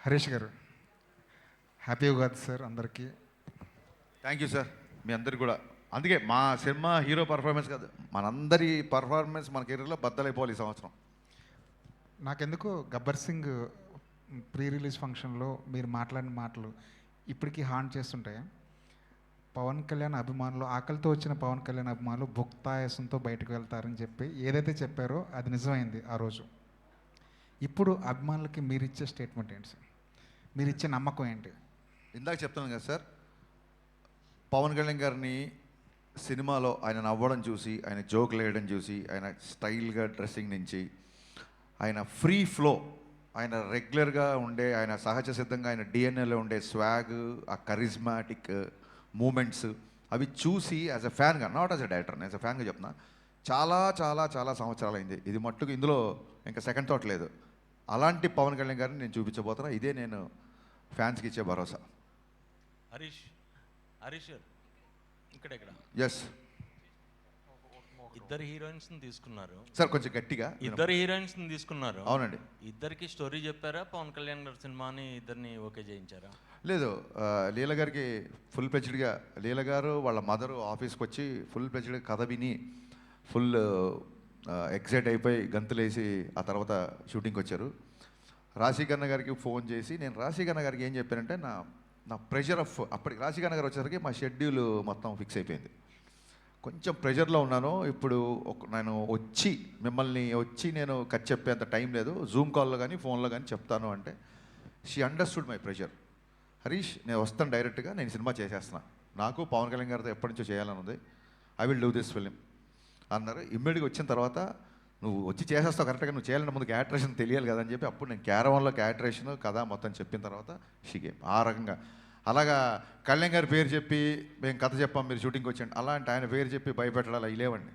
హరీష్ గారు, happy Ugadi sir అందరికీ. Thank you sir, మీ అందరికి కూడా. అందుకే మా సినిమా హీరో పర్ఫార్మెన్స్ కాదు, మనందరి పర్ఫార్మెన్స్ మన కెరీర్లో బద్దలైపోవాలి ఈ సంవత్సరం. నాకెందుకు గబ్బర్ సింగ్ ప్రీ రిలీజ్ ఫంక్షన్లో మీరు మాట్లాడిన మాటలు ఇప్పటికీ హాంట్ చేస్తుంటాయి. పవన్ కళ్యాణ్ అభిమానులు, ఆకలితో వచ్చిన పవన్ కళ్యాణ్ అభిమానులు భుక్తాయాసంతో బయటకు వెళ్తారని చెప్పి ఏదైతే చెప్పారో అది నిజమైంది ఆ రోజు. ఇప్పుడు అభిమానులకి మీరు ఇచ్చే స్టేట్మెంట్ ఏంటి సార్? మీరు ఇచ్చే నమ్మకం ఏంటి? ఇందాక చెప్తున్నాను కదా సార్, పవన్ కళ్యాణ్ గారిని సినిమాలో ఆయన నవ్వడం చూసి, ఆయన జోకులు వేయడం చూసి, ఆయన స్టైల్గా డ్రెస్సింగ్ నుంచి, ఆయన ఫ్రీ ఫ్లో, ఆయన రెగ్యులర్గా ఉండే, ఆయన సహజ సిద్ధంగా ఆయన డిఎన్ఏలో ఉండే స్వాగ్, ఆ కరిజ్మాటిక్ మూమెంట్స్ అవి చూసి యాజ్ ఎ ఫ్యాన్గా, not as a director, as a ఫ్యాన్గా చెప్తున్నా, చాలా చాలా చాలా సంవత్సరాలు అయింది. ఇది మట్టుకు ఇందులో ఇంకా సెకండ్ థాట్ లేదు. అలాంటి పవన్ కళ్యాణ్ గారిని నేను చూపించబోతున్నా. ఇదే నేను ఫ్యాన్స్కి ఇచ్చే భరోసా. హరీష్ గారు ఇక్కడ ఎస్ ఇద్దరు హీరోయిన్స్ తీసుకున్నారు సార్, కొంచెం గట్టిగా. ఇద్దరు హీరోయిన్స్ తీసుకున్నారు. అవునండి. ఇద్దరికి స్టోరీ చెప్పారా? పవన్ కళ్యాణ్ గారి సినిమాని ఇద్దరిని ఓకే చేయించారా? లేదు, లీల గారికి ఫుల్ ప్లెజ్డ్గా, లీల గారు వాళ్ళ మదరు ఆఫీస్కి వచ్చి ఫుల్ ప్లెజ్డ్గా కథ విని ఫుల్ ఎక్సైట్ అయిపోయి గంతులేసి ఆ తర్వాత షూటింగ్కి వచ్చారు. రాశీఖన్నా గారికి ఫోన్ చేసి, నేను రాశీఖన్నా గారికి ఏం చెప్పానంటే, నా ప్రెషర్ ఆఫ్, అప్పటికి రాశీఖన్నా గారు వచ్చేసరికి మా షెడ్యూల్ మొత్తం ఫిక్స్ అయిపోయింది. కొంచెం ప్రెషర్లో ఉన్నాను ఇప్పుడు. నేను మిమ్మల్ని వచ్చి నేను కట్ చెప్పేంత టైం లేదు, జూమ్ కాల్లో కానీ ఫోన్లో కానీ చెప్తాను అంటే she understood my pressure. Harish, నేను వస్తాను డైరెక్ట్గా, నేను సినిమా చేసేస్తున్నా, నాకు పవన్ కళ్యాణ్ గారితో ఎప్పటి నుంచో చేయాలని ఉంది, I will do this film అన్నారు. ఇమ్మీడియట్గా వచ్చిన తర్వాత, నువ్వు వచ్చి చేసేస్తావు కరెక్ట్గా, నువ్వు చేయాలంటే ముందు క్యారెక్టరేషన్ తెలియాలి కదా అని చెప్పి అప్పుడు నేను క్యారవాన్లో క్యారెక్టరేషన్ కథ మొత్తం చెప్పిన తర్వాత షిగేమ్ ఆ రకంగా. అలాగా కళ్యాణ్ గారి పేరు చెప్పి మేము కథ చెప్పాం, మీరు షూటింగ్కి వచ్చాండి, అలాంటి ఆయన పేరు చెప్పి భయపెట్టాలి అవి లేవండి.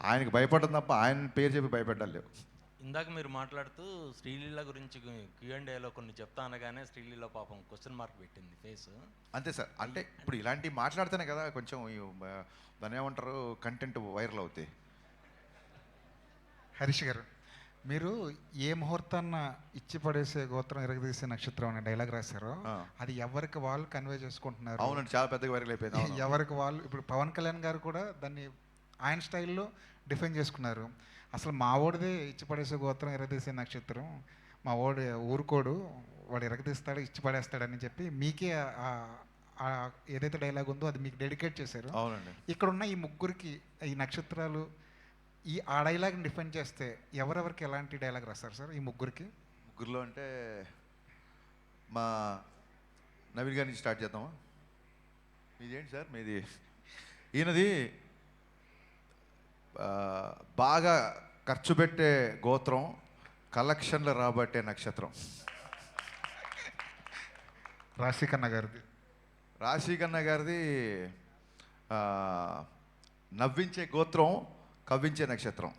ఆయనకి భయపడడం తప్ప ఆయన పేరు చెప్పి భయపెట్టాలి లేవు. ఇందాక మీరు మాట్లాడుతూ శ్రీలీల గురించి Q&Aలో కొన్ని చెప్తా అనగానే శ్రీలీల పాపం క్వశ్చన్ మార్క్ పెట్టింది ఫేస్. అంతే సార్, అంటే ఇప్పుడు ఇలాంటివి మాట్లాడితేనే కదా కొంచెం దాన్ని ఏమంటారు, కంటెంట్ వైరల్ అవుతాయి. హరీష్ గారు, మీరు ఏ ముహూర్తాన్న ఇచ్చి పడేసే గోత్రం ఎరగదీసే నక్షత్రం అనే డైలాగ్ రాశారో అది ఎవరికి వాళ్ళు కన్వే చేసుకుంటున్నారు. అవునండి, చాలా పెద్దగా వైరల్ అయిపోయింది. ఎవరికి వాళ్ళు, ఇప్పుడు పవన్ కళ్యాణ్ గారు కూడా దాన్ని ఆయన స్టైల్లో డిఫైన్ చేసుకున్నారు. అసలు మా ఓడిదే ఇచ్చి పడేసే గోత్రం ఎరగదీసే నక్షత్రం, మా ఓడి ఊరుకోడు, వాడు ఎరగదీస్తాడు ఇచ్చి పడేస్తాడని చెప్పి మీకే ఏదైతే డైలాగ్ ఉందో అది మీకు డెడికేట్ చేశారు. అవునండి. ఇక్కడ ఉన్న ఈ ముగ్గురికి ఈ నక్షత్రాలు ఆ డైలాగ్ని డిఫైన్ చేస్తే ఎవరెవరికి ఎలాంటి డైలాగ్ రాస్తారు సార్ ఈ ముగ్గురికి? ముగ్గురులో అంటే మా నవీన్ గారి నుంచి స్టార్ట్ చేద్దామా? మీది ఏంటి సార్? మీది ఈయనది బాగా ఖర్చు పెట్టే గోత్రం, కలెక్షన్లు రాబట్టే నక్షత్రం. రాశీఖన్నా గారిది. రాశీఖన్నా గారిది నవ్వించే గోత్రం, కవ్వించే నక్షత్రం.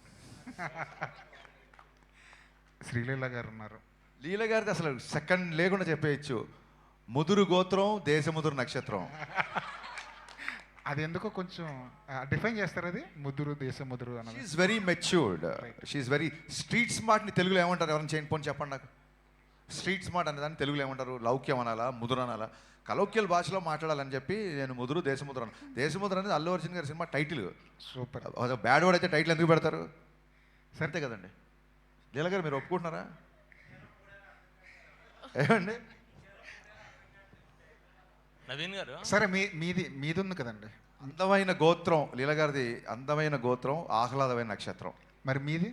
శ్రీలీల గారు ఉన్నారు. లీల గారిది అసలు సెకండ్ లేకుండా చెప్పేయచ్చు, ముదురు గోత్రం, దేశముదురు నక్షత్రం. అది ఎందుకో కొంచెం డిఫైన్ చేస్తారు, అది ముదురు దేశముదురు అన్నది. She's very matured, she's very street స్మార్ట్ని తెలుగులో ఏమంటారు? ఎవరైనా చేయని పోనీ చెప్పండి నాకు. స్ట్రీట్ స్మార్ట్ అనేదాన్ని తెలుగులో ఏమంటారు? లౌక్యం అనాలా, ముదురు అనాలా? కలౌక్యల భాషలో మాట్లాడాలని చెప్పి నేను ముదురు దేశముద్ర అన్న. దేశముద్ర అనేది అల్లు అర్జున్ గారి cinema title. Super. Bad word అయితే టైటిల్ ఎందుకు పెడతారు? సరితే కదండి. లీల గారు మీరు ఒప్పుకుంటున్నారా? ఏమండి నవీన్ గారు? సరే, మీది ఉంది కదండి. అందమైన గోత్రం లీల గారిది, అందమైన గోత్రం, ఆహ్లాదమైన నక్షత్రం. మరి మీది?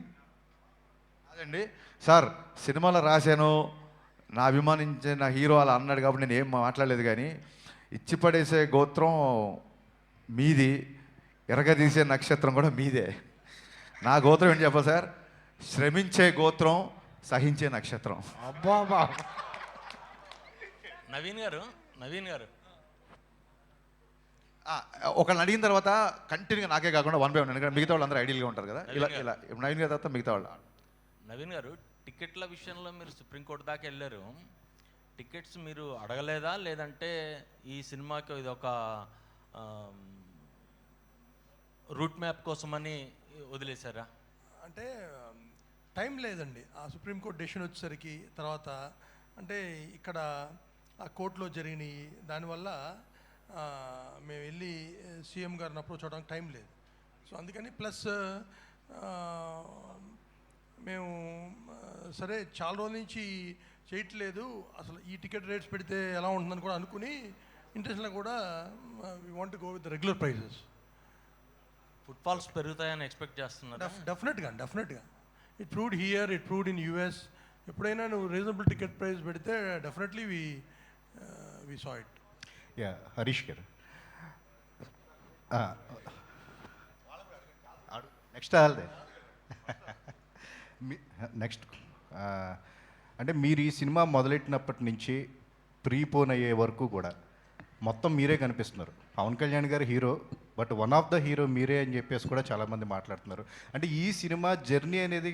అదండి సార్, సినిమాలో రాశాను, నా అభిమానించిన హీరో అలా అన్నాడు కాబట్టి నేను ఏం మాట్లాడలేదు, కానీ ఇచ్చి పడేసే గోత్రం మీది, ఎరగదీసే నక్షత్రం కూడా మీదే. నా గోత్రం ఏంటి చెప్పాలి సార్? శ్రమించే గోత్రం, సహించే నక్షత్రం. అబ్బా. నవీన్ గారు ఒకళ్ళని అడిగిన తర్వాత కంటిన్యూగా నాకే కాకుండా 1 by 1, ఎందుకంటే మిగతా వాళ్ళు అందరూ ఐడియల్గా ఉంటారు కదా. ఇలా నవీన్ గారి తర్వాత మిగతా వాళ్ళు. నవీన్ గారు, టికెట్ల విషయంలో మీరు సుప్రీంకోర్టు దాకా వెళ్ళారు. టికెట్స్ మీరు అడగలేదా, లేదంటే ఈ సినిమాకి ఇది ఒక రూట్ మ్యాప్ కోసమని వదిలేశారా? అంటే టైం లేదండి. ఆ సుప్రీంకోర్టు డెసిషన్ వచ్చేసరికి తర్వాత అంటే ఇక్కడ ఆ కోర్టులో జరిగినాయి, దానివల్ల మేము వెళ్ళి సీఎం గారిని అప్రోచ్ అవడానికి టైం లేదు. సో అందుకని ప్లస్ మేము సరే చాలా రోజుల నుంచి చేయట్లేదు, అసలు ఈ టికెట్ రేట్స్ పెడితే ఎలా ఉంటుందని కూడా అనుకుని ఇంటర్నేషనల్ కూడా we want go with regular prices. Footfalls పెరుగుతాయని ఎక్స్పెక్ట్ చేస్తున్నారు. డెఫినెట్గా it proved here, it proved in US. ఎప్పుడైనా నువ్వు రీజనబుల్ టికెట్ ప్రైస్ పెడితే definitely we saw it. Yeah, Harish garu next వాళ్ళదే నెక్స్ట్ అంటే మీరు ఈ సినిమా మొదలెట్టినప్పటి నుంచి ప్రీపోన్ అయ్యే వరకు కూడా మొత్తం మీరే కనిపిస్తున్నారు. పవన్ కళ్యాణ్ గారు hero, but one of the hero మీరే అని చెప్పేసి కూడా చాలామంది మాట్లాడుతున్నారు. అంటే ఈ సినిమా జర్నీ అనేది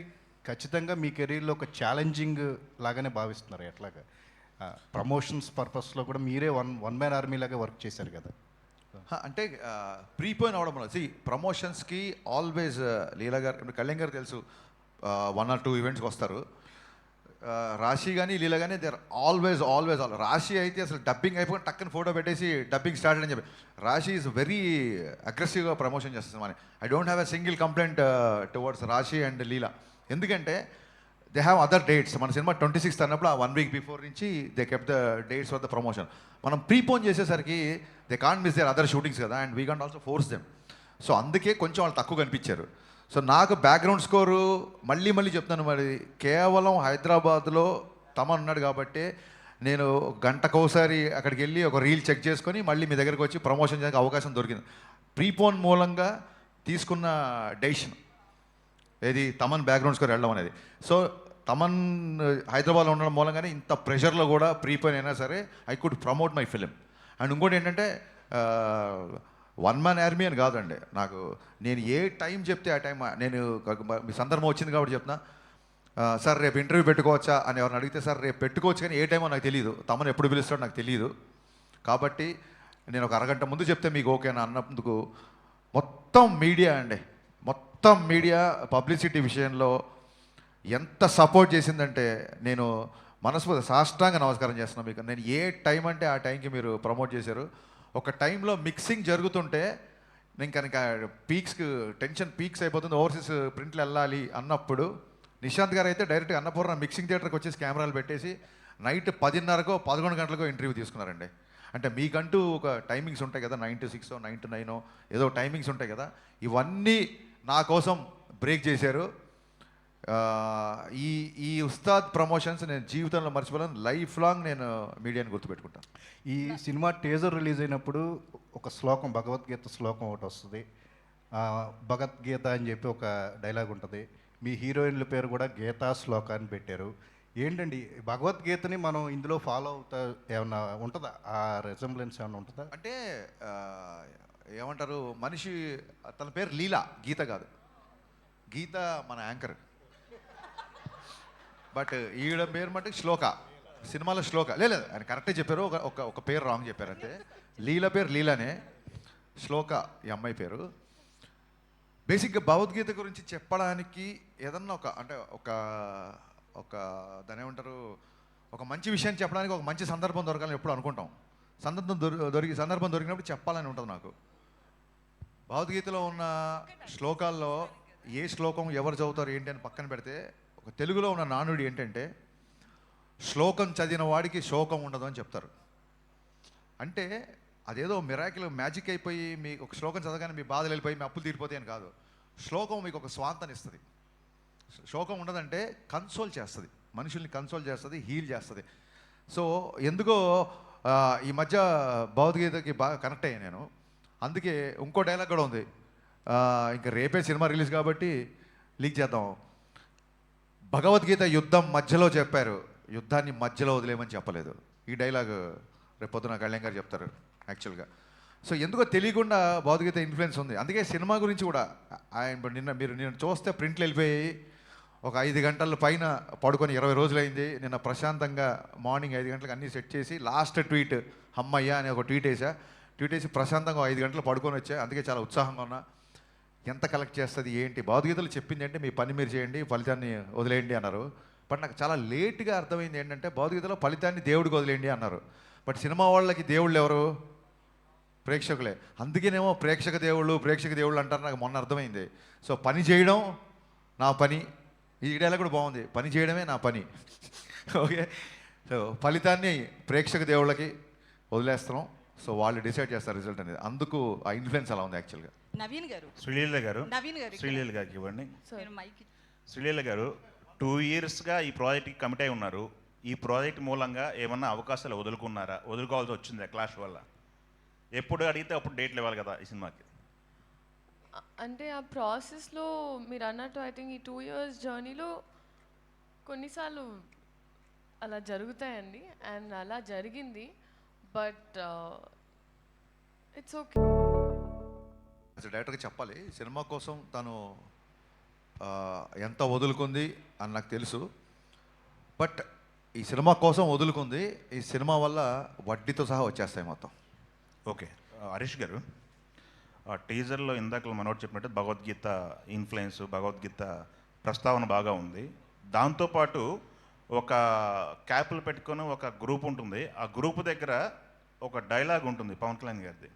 ఖచ్చితంగా మీ కెరీర్లో ఒక ఛాలెంజింగ్ లాగానే భావిస్తున్నారు. ఎట్లాగా ప్రమోషన్స్ పర్పస్లో కూడా మీరే వన్ మ్యాన్ ఆర్మీ లాగా వర్క్ చేశారు కదా. అంటే ప్రీపోయిన్ అవడం వల్ల ప్రమోషన్స్కి ఆల్వేస్ లీలా గారు, ఇప్పుడు కళ్యాణ్ గారు తెలుసు, 1 or 2 ఈవెంట్స్కి వస్తారు. రాశి కానీ లీలా కానీ దే ఆర్ ఆల్వేస్ రాశి అయితే అసలు డబ్బింగ్ అయిపోయి టక్కన ఫోటో పెట్టేసి డబ్బింగ్ స్టార్ట్ అని చెప్పి, రాశి ఈజ్ వెరీ అగ్రెసివ్గా ప్రమోషన్ చేస్తుంది. మన I don't have a single complaint towards Rashi and Leela. ఎందుకంటే దే హ్యావ్ అదర్ డేట్స్. మన సినిమా 26th అన్నప్పుడు ఆ 1 week బిఫోర్ నుంచి they kept the dates for the promotion. మనం ప్రీపోన్ చేసేసరికి they can't miss their other shootings కదా, and we can't also force them. So అందుకే కొంచెం వాళ్ళు తక్కువ కనిపించారు. సో నాకు బ్యాక్గ్రౌండ్ స్కోరు మళ్ళీ చెప్తాను, మరి కేవలం హైదరాబాద్లో తమన్ ఉన్నాడు కాబట్టి నేను గంటకోసారి అక్కడికి వెళ్ళి ఒక రీల్ చెక్ చేసుకొని మళ్ళీ మీ దగ్గరకు వచ్చి ప్రమోషన్ చేయడానికి అవకాశం దొరికింది. ప్రీపోన్ మూలంగా తీసుకున్న డెసిషన్ ఏది తమన్ బ్యాక్గ్రౌండ్ స్కోర్ వెళ్ళడం అనేది. సో తమన్ హైదరాబాద్లో ఉండడం మూలంగానే ఇంత ప్రెషర్లో కూడా ప్రీపోన్ అయినా సరే I could promote my film. And ఇంకోటి ఏంటంటే 1 man ఆర్మీ అని కాదండి, నాకు నేను ఏ టైం చెప్తే ఆ టైం, నేను మీ సందర్భం వచ్చింది కాబట్టి చెప్తున్నా. సార్ రేపు ఇంటర్వ్యూ పెట్టుకోవచ్చా అని ఎవరిని అడిగితే సార్ రేపు పెట్టుకోవచ్చు, కానీ ఏ టైమో నాకు తెలియదు, తమను ఎప్పుడు పిలుస్తాడో నాకు తెలియదు. కాబట్టి నేను ఒక అరగంట ముందు చెప్తే మీకు ఓకేనా అన్నందుకు మొత్తం మీడియా పబ్లిసిటీ విషయంలో ఎంత సపోర్ట్ చేసిందంటే నేను మనస్ఫూర్తి సాష్టాంగ నమస్కారం చేస్తున్నాను మీకు. నేను ఏ టైం అంటే ఆ టైంకి మీరు ప్రమోట్ చేశారు. ఒక టైంలో మిక్సింగ్ జరుగుతుంటే నేను కనుక టెన్షన్ పీక్స్ అయిపోతుంది, ఓవర్సీస్ ప్రింట్లు వెళ్ళాలి అన్నప్పుడు నిశాంత్ గారు అయితే డైరెక్ట్గా అన్నపూర్ణ మిక్సింగ్ థియేటర్కి వచ్చేసి కెమెరాలు పెట్టేసి నైట్ 10:30కో 11 గంటలకో ఇంటర్వ్యూ తీసుకున్నారండి. అంటే మీకంటూ ఒక టైమింగ్స్ ఉంటాయి కదా, 9 to 6 9 to 9 ఏదో టైమింగ్స్ ఉంటాయి కదా, ఇవన్నీ నా కోసం బ్రేక్ చేశారు. ఈ ఉస్తాద్ ప్రమోషన్స్ నేను జీవితంలో మర్చిపోలేను. లైఫ్ లాంగ్ నేను మీడియాని గుర్తుపెట్టుకుంటాను. ఈ సినిమా టీజర్ రిలీజ్ అయినప్పుడు ఒక శ్లోకం, భగవద్గీత శ్లోకం ఒకటి వస్తుంది. భగవద్గీత అని చెప్పి ఒక డైలాగ్ ఉంటుంది. మీ హీరోయిన్ల పేరు కూడా గీతా శ్లోక అని పెట్టారు. ఏంటండి భగవద్గీతని మనం ఇందులో ఫాలో అవుతా ఏమన్నా ఉంటుందా? ఆ రెసెంబ్లెన్స్ ఏమన్నా ఉంటుందా? అంటే ఏమంటారు, మనిషి తన పేరు లీలా, గీత కాదు. గీత మన యాంకర్, బట్ ఈవిడ పేరు మటు శ్లోక. సినిమాలో శ్లోక లేదు, ఆయన కరెక్టే చెప్పారు, ఒక పేరు రాంగ్ చెప్పారు. అంటే లీల పేరు లీలానే, శ్లోక ఈ అమ్మాయి పేరు. బేసిక్గా భగవద్గీత గురించి చెప్పడానికి ఏదన్నా ఒక దాని ఏమంటారు, ఒక మంచి విషయాన్ని చెప్పడానికి ఒక మంచి సందర్భం దొరకాలని ఎప్పుడు అనుకుంటాం. సందర్భం దొరికినప్పుడు చెప్పాలని ఉంటుంది నాకు. భగవద్గీతలో ఉన్న శ్లోకాల్లో ఏ శ్లోకం ఎవరు చదువుతారు ఏంటి అని పక్కన పెడితే, ఒక తెలుగులో ఉన్న నానుడి ఏంటంటే శ్లోకం చదివిన వాడికి శోకం ఉండదు అని చెప్తారు. అంటే అదేదో మిరాకిల్ మ్యాజిక్ అయిపోయి మీ ఒక శ్లోకం చదవగానే మీ బాధలు వెళ్ళిపోయి మీ అప్పులు తీరిపోతాయి అని కాదు. శ్లోకం మీకు ఒక స్వాంతాన్ని ఇస్తుంది. శోకం ఉండదంటే కన్సోల్ చేస్తుంది, మనుషుల్ని కన్సోల్ చేస్తుంది, హీల్ చేస్తుంది. సో ఎందుకో ఈ మధ్య భగవద్గీతకి బాగా కనెక్ట్ అయ్యాను నేను. అందుకే ఇంకో డైలాగ్ కూడా ఉంది, ఇంకా రేపే సినిమా రిలీజ్ కాబట్టి లీక్ చేద్దాం. భగవద్గీత యుద్ధం మధ్యలో చెప్పారు, యుద్ధాన్ని మధ్యలో వదిలేమని చెప్పలేదు. ఈ డైలాగ్ రేపు పొద్దున కళ్యాణ్ గారు చెప్తారు యాక్చువల్గా. సో ఎందుకో తెలియకుండా భగవద్గీత ఇన్ఫ్లుయెన్స్ ఉంది. అందుకే సినిమా గురించి కూడా ఆయన నిన్న చూస్తే ప్రింట్లు వెళ్ళిపోయి ఒక 5 గంటల పైన పడుకొని 20 రోజులైంది. నిన్న ప్రశాంతంగా మార్నింగ్ 5 గంటలకు అన్నీ సెట్ చేసి లాస్ట్ ట్వీట్ అమ్మయ్య అని ఒక ట్వీట్ వేసి ప్రశాంతంగా 5 గంటలు పడుకొని వచ్చా. అందుకే చాలా ఉత్సాహంగా ఉన్నా. ఎంత కలెక్ట్ చేస్తుంది ఏంటి, భగవద్గీతలు చెప్పింది అంటే మీ పని మీరు చేయండి, ఫలితాన్ని వదిలేయండి అన్నారు. బట్ నాకు చాలా లేట్గా అర్థమైంది ఏంటంటే భౌతికతలో ఫలితాన్ని దేవుడికి వదిలేయండి అన్నారు. బట్ సినిమా వాళ్ళకి దేవుళ్ళు ఎవరు? ప్రేక్షకులే. అందుకేనేమో ప్రేక్షక దేవుళ్ళు అంటారు, నాకు మొన్న అర్థమైంది. సో పని చేయడం నా పని, ఈ డైలాగ్ కూడా బాగుంది, పని చేయడమే నా పని. ఓకే, సో ఫలితాన్ని ప్రేక్షక దేవుళ్ళకి వదిలేస్తున్నాం. సో వాళ్ళు డిసైడ్ చేస్తారు రిజల్ట్ అనేది. అందుకు ఆ ఇన్ఫ్లుయెన్స్ అలా ఉంది యాక్చువల్గా. నవీన్ గారు శ్రీలీల గారు నవీన్ గారు శ్రీలీల గారికి ఇవ్వండి. మీరు మైక్ శ్రీలీల గారు 2 yearsగా ఈ ప్రాజెక్ట్కి కమిట్ అయి ఉన్నారు. ఈ ప్రాజెక్ట్ మూలంగా ఏమన్నా అవకాశాలు వదులుకోవాల్సి వచ్చిందా క్లాష్ వల్ల? ఎప్పుడు అడిగితే అప్పుడు డేట్లు ఇవ్వాలి కదా ఈ సినిమాకి. అంటే ఆ ప్రాసెస్లో మీరు అన్నట్టు ఐ థింక్ ఈ 2 years జర్నీలో కొన్నిసార్లు అలా జరుగుతాయండి, అండ్ అలా జరిగింది. But it's okay. అసలు డైరెక్టర్గా చెప్పాలి, సినిమా కోసం తను ఎంత వదులుకుంది అని నాకు తెలుసు. బట్ ఈ సినిమా కోసం వదులుకుంది, ఈ సినిమా వల్ల వడ్డీతో సహా వచ్చేస్తాయి మొత్తం. ఓకే, హరీష్ గారు టీజర్లో ఇందాక మనోడు చెప్పినట్టు భగవద్గీత ఇన్ఫ్లుయెన్స్, భగవద్గీత ప్రస్తావన బాగా ఉంది. దాంతోపాటు ఒక క్యాప్లు పెట్టుకొని ఒక గ్రూప్ ఉంటుంది, ఆ గ్రూప్ దగ్గర ఒక డైలాగ్ ఉంటుంది పవన్ కళ్యాణ్ గారిది.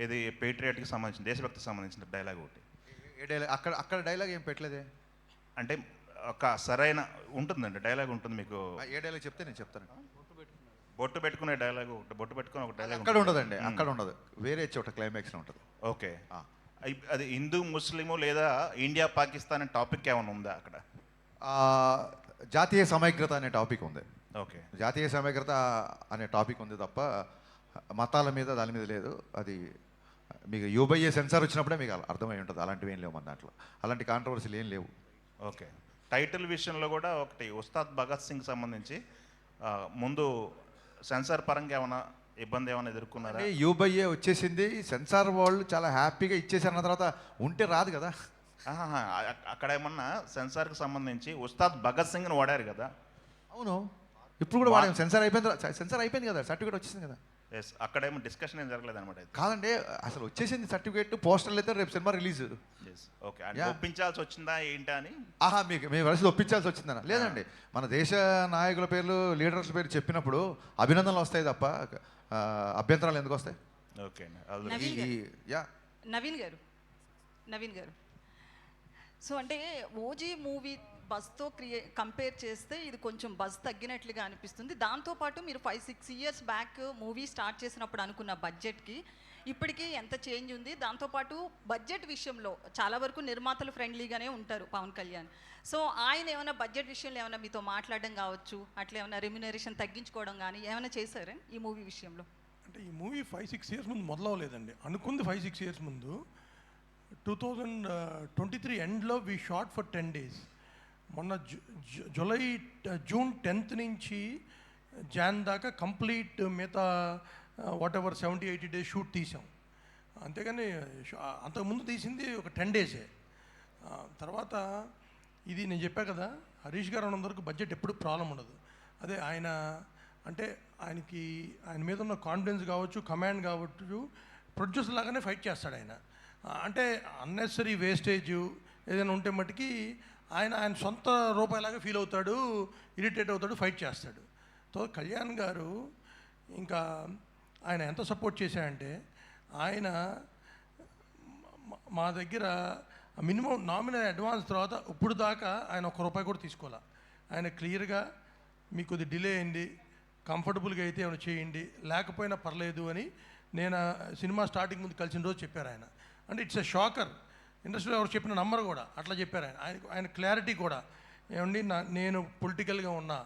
ఇది పేట్రియాట్కి సంబంధించిన, దేశభక్తికి సంబంధించిన డైలాగ్ ఒకటి. ఏ డైలాగ్? అక్కడ డైలాగ్ ఏం పెట్టలేదే. అంటే ఒక సరైన ఉంటుందండి డైలాగ్ ఉంటుంది మీకు. ఏ డైలాగ్ చెప్తే నేను చెప్తాను. బొట్టు పెట్టుకునే డైలాగ్ ఒకటి, బొట్టు పెట్టుకునే ఒక డైలాగ్ అక్కడ ఉండదండి, అక్కడ ఉండదు, వేరే చోట క్లైమాక్స్ ఉంటుంది. ఓకే, అది హిందూ ముస్లిము లేదా ఇండియా పాకిస్తాన్ అనే టాపిక్ ఏమైనా ఉందా అక్కడ? జాతీయ సమగ్రత అనే టాపిక్ ఉంది. ఓకే, జాతీయ సమగ్రత అనే టాపిక్ ఉంది తప్ప మతాల మీద దాని మీద లేదు. అది మీకు యూబైఏ సెన్సార్ వచ్చినప్పుడే మీకు అర్థమై ఉంటుంది. అలాంటివి ఏం లేవు మన దాంట్లో, అలాంటి కాంట్రవర్సీలు ఏం లేవు. ఓకే, టైటిల్ విషయంలో కూడా ఒకటి ఉస్తాద్ భగత్ సింగ్ సంబంధించి ముందు సెన్సార్ పరంగా ఏమైనా ఇబ్బంది ఏమైనా ఎదుర్కొన్నారా? యూబైఏ వచ్చేసింది, సెన్సార్ వాళ్ళు చాలా హ్యాపీగా ఇచ్చేసారన్న తర్వాత ఉంటే రాదు కదా. అక్కడ ఏమన్నా సెన్సార్కి సంబంధించి ఉస్తాద్ భగత్ సింగ్ని వాడారు కదా. అవును, ఇప్పుడు కూడా వాడాము. సెన్సార్ అయిపోయింది కదా, సర్టిఫికేట్ వచ్చేసింది కదా. ఎస్, అక్కడేమో డిస్కషన్ ఏం జరగలేదు అనమాట. కాదండి, అసలు వచ్చేసింది సర్టిఫికేట్, పోస్టర్లు అయితే రేపు సినిమా రిలీజ్. ఓకే, అంటే ఒప్పించాల్సి వచ్చిందా ఏంటా అని? మీ వలసలు ఒప్పించాల్సి వచ్చిందన్న? లేదండి, మన దేశ నాయకుల పేర్లు, లీడర్స్ పేరు చెప్పినప్పుడు అభినందనలు వస్తాయి తప్ప అభ్యంతరాలు ఎందుకు వస్తాయి? ఓకే, నవీన్ గారు సో అంటే ఓజీ మూవీ బజ్తో కంపేర్ చేస్తే ఇది కొంచెం బజ్ తగ్గినట్లుగా అనిపిస్తుంది. దాంతోపాటు మీరు 5-6 years బ్యాక్ మూవీ స్టార్ట్ చేసినప్పుడు అనుకున్న బడ్జెట్కి ఇప్పటికీ ఎంత చేంజ్ ఉంది? దాంతోపాటు బడ్జెట్ విషయంలో చాలా వరకు నిర్మాతలు ఫ్రెండ్లీగానే ఉంటారు పవన్ కళ్యాణ్. సో ఆయన ఏమైనా బడ్జెట్ విషయంలో ఏమైనా మీతో మాట్లాడడం కావచ్చు, అట్లా ఏమైనా రెమ్యునరేషన్ తగ్గించుకోవడం కానీ ఏమైనా చేశారా ఈ మూవీ విషయంలో? అంటే ఈ మూవీ 5-6 years ముందు మొదలవలేదండి. అనుకుంది 5-6 years ముందు. 2023 ఎండ్లో వీ షాట్ ఫర్ 10 days. మొన్న జూన్ 10th నుంచి జాన్ దాకా కంప్లీట్ మిగతా వాట్ ఎవర్ 70-80 days షూట్ తీసాం. అంతేగాని అంతకుముందు తీసింది ఒక 10 days. తర్వాత ఇది నేను చెప్పా కదా, హరీష్ గారు అన్నందరికి బడ్జెట్ ఎప్పుడు ప్రాబ్లం ఉండదు. అదే ఆయన అంటే ఆయన మీద ఉన్న కాన్ఫిడెన్స్ కావచ్చు, కమాండ్ కావచ్చు, ప్రొడ్యూసర్ లాగానే ఫైట్ చేస్తాడు ఆయన. అంటే అన్నెసరీ వేస్టేజ్ ఏదైనా ఉంటే మట్టుకి ఆయన సొంత రూపాయలాగా ఫీల్ అవుతాడు, ఇరిటేట్ అవుతాడు, ఫైట్ చేస్తాడు. సో కళ్యాణ్ గారు ఇంకా ఆయన ఎంత సపోర్ట్ చేశాడంటే, ఆయన మా దగ్గర మినిమం నామినల్ అడ్వాన్స్ తర్వాత ఇప్పుడు దాకా ఆయన ₹1 కూడా తీసుకోవాలి. ఆయన క్లియర్గా మీకు కొద్ది డిలే అయింది, కంఫర్టబుల్గా అయితే ఏమైనా చేయండి, లేకపోయినా పర్లేదు అని నేను సినిమా స్టార్టింగ్ ముందు కలిసిన రోజు చెప్పారు ఆయన. అంటే ఇట్స్ ఎ షాకర్. ఇండస్ట్రీలో ఎవరు చెప్పిన నంబర్ కూడా అట్లా చెప్పారు ఆయన క్లారిటీ కూడా. ఏమండి, నేను పొలిటికల్గా ఉన్నా,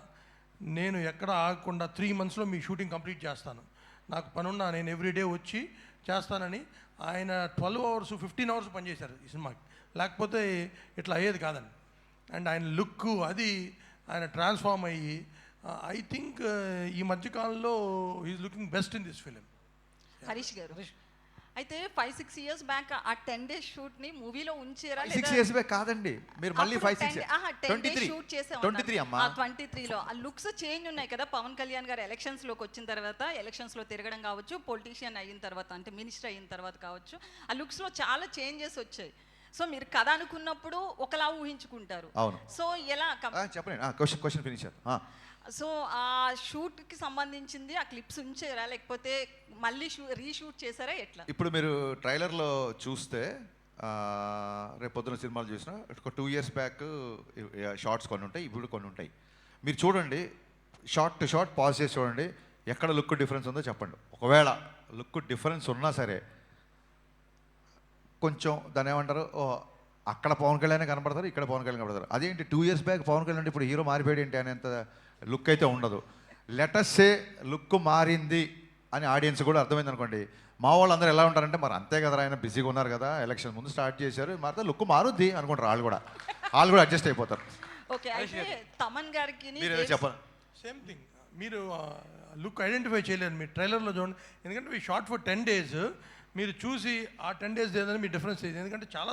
నేను ఎక్కడ ఆగకుండా 3 monthsలో మీ షూటింగ్ కంప్లీట్ చేస్తాను, నాకు పనున్నా నేను ఎవ్రీడే వచ్చి చేస్తానని ఆయన 12 hours 15 hours పనిచేశారు ఈ సినిమాకి. లేకపోతే ఇట్లా అయ్యేది కాదండి. అండ్ ఆయన లుక్ అది ఆయన ట్రాన్స్ఫార్మ్ అయ్యి ఐ థింక్ ఈ మధ్యకాలంలో he's looking best in this film. Harish garu అయితే 5-6 years బ్యాక్ ఆ 10 days షూట్ ని మూవీలో ఉంచారా? 6 years బ్యాక్ కాదండి, మీరు మళ్ళీ 5-6 షూట్ చేసాం 23 అమ్మా. 23లో ఆ లుక్స్ చేంజ్ ఉన్నాయి కదా. పవన్ కళ్యాణ్ గారు ఎలక్షన్స్ లోకి వచ్చిన తర్వాత, ఎలక్షన్స్ లో తిరగడం కావచ్చు, పొలిటీషియన్ అయిన తర్వాత అంటే మినిస్టర్ అయిన తర్వాత కావచ్చు, ఆ లుక్స్ లో చాలా చేంజెస్ వచ్చాయి. సో మీరు కథ అనుకున్నప్పుడు ఒకలా ఊహించుకుంటారు. అవును. సో ఎలా చెప్పండి, క్వశ్చన్ ఫినిష్. సో ఆ షూట్కి సంబంధించింది ఆ క్లిప్స్ ఉంచారా, లేకపోతే మళ్ళీ రీషూట్ చేశారా, ఎట్లా? ఇప్పుడు మీరు ట్రైలర్లో చూస్తే రేపు పొద్దున సినిమాలు చూసినా ఒక 2 years బ్యాక్ షార్ట్స్ కొన్ని ఉంటాయి, ఇప్పుడు కొన్ని ఉంటాయి. మీరు చూడండి, షార్ట్ టు షార్ట్ పాజ్ చేసి చూడండి, ఎక్కడ లుక్ డిఫరెన్స్ ఉందో చెప్పండి. ఒకవేళ లుక్ డిఫరెన్స్ ఉన్నా సరే కొంచెం దాన్ని ఏమంటారు, అక్కడ పవన్ కళ్యాణ్ కనపడతారు, ఇక్కడ పవన్ కళ్యాణ్ కనపడతారు. అదేంటి 2 years బ్యాక్ పవన్ కళ్యాణ్ ఇప్పుడు హీరో మారిపోయాడు ఏంటి అనేంత లుక్ అయితే ఉండదు. లెటస్సే లుక్ మారింది అని ఆడియన్స్ కూడా అర్థమైంది అనుకోండి. మా వాళ్ళు అందరూ ఎలా ఉంటారంటే, మరి అంతే కదా, ఆయన బిజీగా ఉన్నారు కదా, ఎలక్షన్ ముందు స్టార్ట్ చేశారు, మారితే లుక్ మారుద్ది అనుకుంటారు. వాళ్ళు కూడా అడ్జస్ట్ అయిపోతారు. ఓకే, అయితే తమన్ గారికి మీరు చెప్పండి. సేమ్ థింగ్, మీరు లుక్ ఐడెంటిఫై చేయలేరు మీరు ట్రైలర్లో చూడండి. ఎందుకంటే మీ షార్ట్ ఫర్ 10 days మీరు చూసి ఆ 10 days ఏదని మీ డిఫరెన్స్ లేదు. ఎందుకంటే చాలా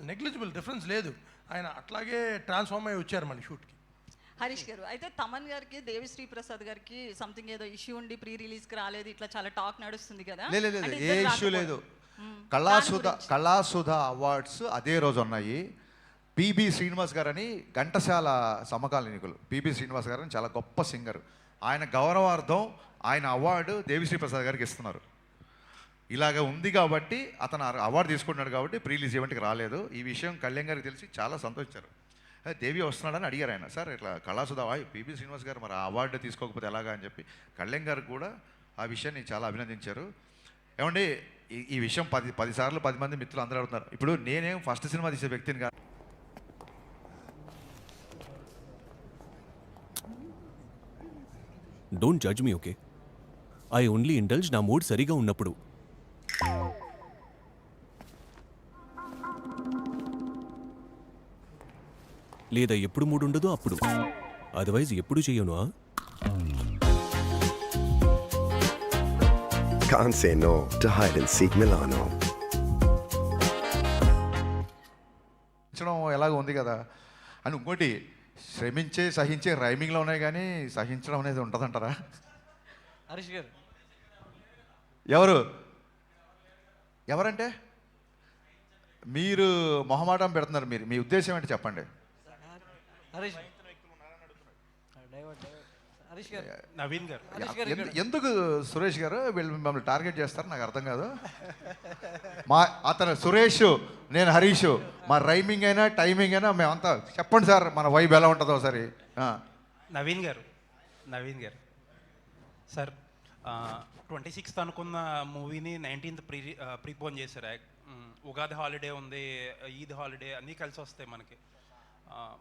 నెగ్లిజిబుల్ డిఫరెన్స్ లేదు. ఆయన అట్లాగే ట్రాన్స్ఫార్మ్ అయ్యి వచ్చారు మన షూట్కి. హరీష్ గారు, అయితే తమన్ గారికి దేవిశ్రీ ప్రసాద్ గారికి సంథింగ్ ఏదో ఇష్యూ ఉండి ప్రీ రిలీజ్కి రాలేదు, ఇట్లా చాలా టాక్ నడుస్తుంది కదా? లేదు, ఏ ఇష్యూ లేదు. కళాసుధ అవార్డ్స్ అదే రోజు ఉన్నాయి. పిబి శ్రీనివాస్ గారు అని ఘంటసాల సమకాలీనికులు, పిబి శ్రీనివాస్ గారు అని చాలా గొప్ప సింగర్. ఆయన గౌరవార్థం ఆయన అవార్డు దేవిశ్రీ ప్రసాద్ గారికి ఇస్తున్నారు. ఇలాగ ఉంది కాబట్టి అతను అవార్డు తీసుకుంటున్నాడు కాబట్టి ప్రీ రిలీజ్ ఈవెంట్కి రాలేదు. ఈ విషయం కళ్యాణ్ గారికి తెలిసి చాలా సంతోషించారు. దేవి వస్తున్నాడని అడిగారు ఆయన. సార్ ఇట్లా కళాసుధ పిబి శ్రీనివాస్ గారు మరి ఆ అవార్డు తీసుకోకపోతే ఎలాగా అని చెప్పి కళ్యాణ్ గారు కూడా ఆ విషయాన్ని చాలా అభినందించారు. ఏమండి, ఈ విషయం 10 సార్లు 10 మంది మిత్రులు అందరూ అడుగుతున్నారు. ఇప్పుడు నేనేం ఫస్ట్ సినిమా తీసే వ్యక్తిని కాదు. Don't judge me, okay? I only indulge నా మూడ్ సరిగా ఉన్నప్పుడు. లేదా ఎప్పుడు మూడ్ ఉండదో అప్పుడు. అదర్వైజ్ ఎప్పుడు చెయ్యను. Can't say no to hide and seek Milano. ఎలాగ ఉంది కదా అని. ఇంకోటి, శ్రమించే సహించే రైమింగ్లో ఉన్నాయి కానీ సహించడం అనేది ఉంటుందంటారా? హరీష్ గారు, ఎవరంటే మీరు మొహమాటం పెడుతున్నారు. మీ ఉద్దేశం ఏంటి చెప్పండి. ఎందుకు సురేష్ గారు వీళ్ళు మిమ్మల్ని టార్గెట్ చేస్తారు నాకు అర్థం కాదు. అతను సురేష్, నేను హరీష్, మా రైమింగ్ అయినా టైమింగ్ అయినా మేమంతా చెప్పండి సార్, మన వైబ్ ఎలా ఉంటుందో ఒకసారి. నవీన్ గారు సార్, 26th అనుకున్న మూవీని 19th ప్రీపోన్ చేశారు. ఉగాది హాలిడే ఉంది, ఈద్ హాలిడే అన్నీ కలిసి వస్తాయి మనకి.